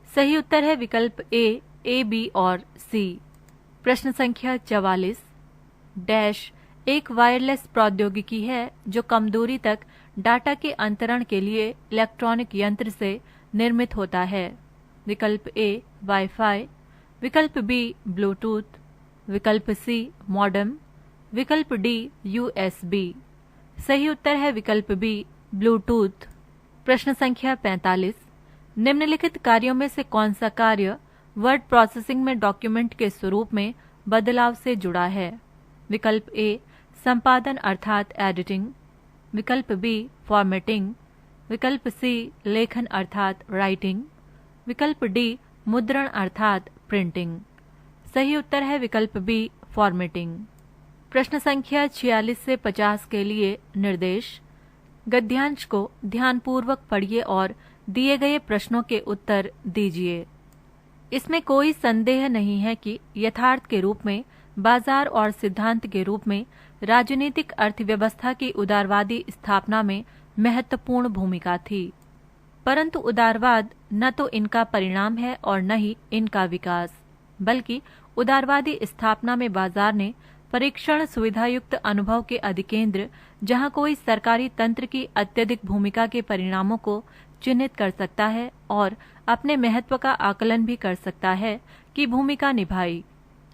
सही उत्तर है विकल्प ए, बी और सी। प्रश्न संख्या 44। डैश एक वायरलेस प्रौद्योगिकी है जो कम दूरी तक डाटा के अंतरण के लिए इलेक्ट्रॉनिक यंत्र से निर्मित होता है। विकल्प ए, वाईफाई। विकल्प बी, ब्लूटूथ। विकल्प सी, मॉडेम। विकल्प डी, यूएसबी। सही उत्तर है विकल्प बी, ब्लूटूथ। प्रश्न संख्या 45। निम्नलिखित कार्यों में से कौन सा कार्य वर्ड प्रोसेसिंग में डॉक्यूमेंट के स्वरूप में बदलाव से जुड़ा है। विकल्प ए, संपादन अर्थात एडिटिंग। विकल्प बी, फॉर्मेटिंग। विकल्प सी, लेखन अर्थात राइटिंग। विकल्प डी, मुद्रण अर्थात प्रिंटिंग। सही उत्तर है विकल्प बी, फॉर्मेटिंग। प्रश्न संख्या 46 से 50 के लिए निर्देश। गद्यांश को ध्यानपूर्वक पढ़िए और दिए गए प्रश्नों के उत्तर दीजिए। इसमें कोई संदेह नहीं है कि यथार्थ के रूप में, बाजार और सिद्धांत के रूप में राजनीतिक अर्थव्यवस्था की उदारवादी स्थापना में महत्वपूर्ण भूमिका थी, परंतु उदारवाद न तो इनका परिणाम है और न ही इनका विकास, बल्कि उदारवादी स्थापना में बाजार ने परीक्षण सुविधायुक्त अनुभव के अधिकेंद्र, जहां कोई सरकारी तंत्र की अत्यधिक भूमिका के परिणामों को चिन्हित कर सकता है और अपने महत्व का आकलन भी कर सकता है, की भूमिका निभाई।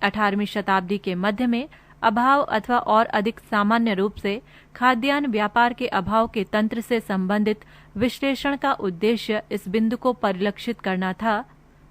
18वीं शताब्दी के मध्य में अभाव अथवा और अधिक सामान्य रूप से खाद्यान्न व्यापार के अभाव के तंत्र से संबंधित विश्लेषण का उद्देश्य इस बिंदु को परिलक्षित करना था,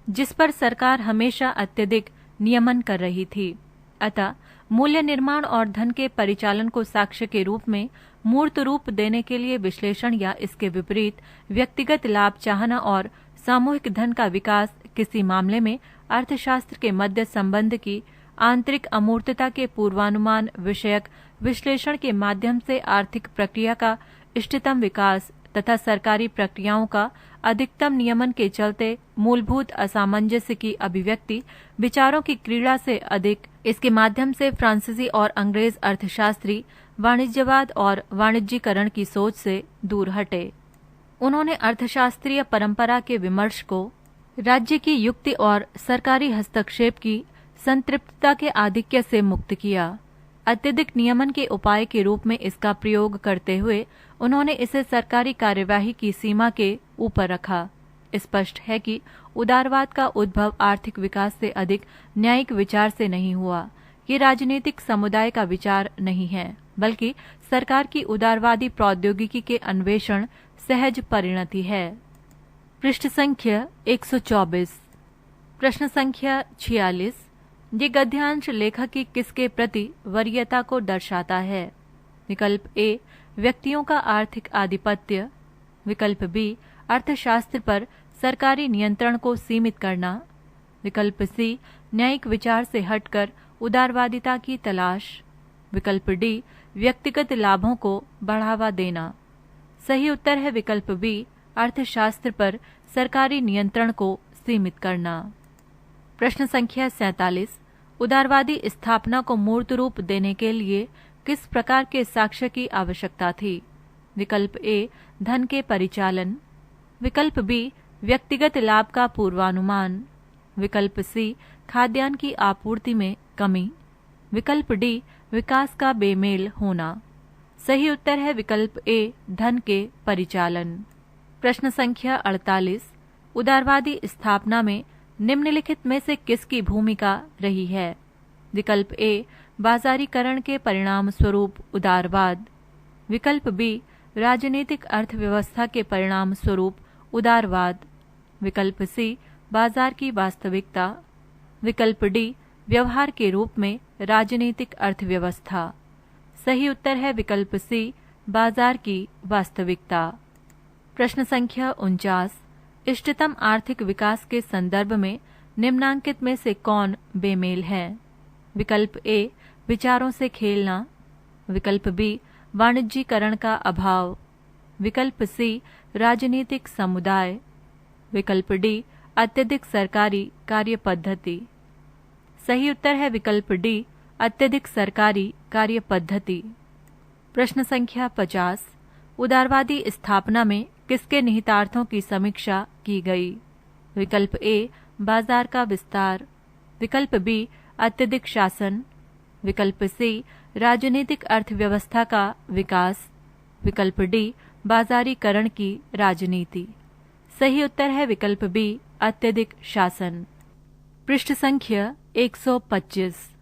जिस पर सरकार हमेशा अत्यधिक नियमन कर रही थी। अतः मूल्य निर्माण और धन के परिचालन को साक्ष्य के रूप में मूर्त रूप देने के लिए विश्लेषण या इसके विपरीत व्यक्तिगत लाभ चाहना और सामूहिक धन का विकास किसी मामले में अर्थशास्त्र के मध्य संबंध की आंतरिक अमूर्तता के पूर्वानुमान विषयक विश्लेषण के माध्यम से आर्थिक प्रक्रिया का इष्टतम विकास तथा सरकारी प्रक्रियाओं का अधिकतम नियमन के चलते मूलभूत असामंजस्य की अभिव्यक्ति विचारों की क्रीड़ा से अधिक, इसके माध्यम से फ्रांसीसी और अंग्रेज अर्थशास्त्री वाणिज्यवाद और वाणिज्यीकरण की सोच से दूर हटे। उन्होंने अर्थशास्त्रीय परंपरा के विमर्श को राज्य की युक्ति और सरकारी हस्तक्षेप की संतृप्तता के आधिक्य से मुक्त किया। अत्यधिक नियमन के उपाय के रूप में इसका प्रयोग करते हुए उन्होंने इसे सरकारी कार्यवाही की सीमा के ऊपर रखा। स्पष्ट है कि उदारवाद का उद्भव आर्थिक विकास से अधिक न्यायिक विचार से नहीं हुआ। ये राजनीतिक समुदाय का विचार नहीं है, बल्कि सरकार की उदारवादी प्रौद्योगिकी के अन्वेषण सहज परिणति है। पृष्ठ संख्या 124। प्रश्न संख्या 46। ये गद्यांश लेखक की किसके प्रति वरीयता को दर्शाता है। विकल्प ए, व्यक्तियों का आर्थिक आधिपत्य। विकल्प बी, अर्थशास्त्र पर सरकारी नियंत्रण को सीमित करना। विकल्प सी, न्यायिक विचार से हटकर उदारवादिता की तलाश। विकल्प डी, व्यक्तिगत लाभों को बढ़ावा देना। सही उत्तर है विकल्प बी, अर्थशास्त्र पर सरकारी नियंत्रण को सीमित करना। प्रश्न संख्या 47। उदारवादी स्थापना को मूर्त रूप देने के लिए किस प्रकार के साक्ष्य की आवश्यकता थी। विकल्प ए, धन के परिचालन। विकल्प बी, व्यक्तिगत लाभ का पूर्वानुमान। विकल्प सी, खाद्यान्न की आपूर्ति में कमी। विकल्प डी, विकास का बेमेल होना। सही उत्तर है विकल्प ए, धन के परिचालन। प्रश्न संख्या 48। उदारवादी स्थापना में निम्नलिखित में से किसकी भूमिका रही है। विकल्प ए, बाजारीकरण के परिणाम स्वरूप उदारवाद। विकल्प बी, राजनीतिक अर्थव्यवस्था के परिणाम स्वरूप उदारवाद। विकल्प सी बाजार की वास्तविकता, विकल्प डी व्यवहार के रूप में राजनीतिक अर्थव्यवस्था। सही उत्तर है विकल्प सी बाजार की वास्तविकता। प्रश्न संख्या 49, इष्टतम आर्थिक विकास के संदर्भ में निम्नांकित में से कौन बेमेल है? विकल्प ए विचारों से खेलना, विकल्प बी वाणिज्यीकरण का अभाव, विकल्प सी राजनीतिक समुदाय, विकल्प डी अत्यधिक सरकारी कार्य पद्धति। सही उत्तर है विकल्प डी अत्यधिक सरकारी कार्य पद्धति। प्रश्न संख्या 50, उदारवादी स्थापना में किसके निहितार्थों की समीक्षा की गई? विकल्प ए बाजार का विस्तार, विकल्प बी अत्यधिक शासन, विकल्प सी राजनीतिक अर्थव्यवस्था का विकास, विकल्प डी बाजारीकरण की राजनीति। सही उत्तर है विकल्प बी अत्यधिक शासन। पृष्ठ संख्या 125,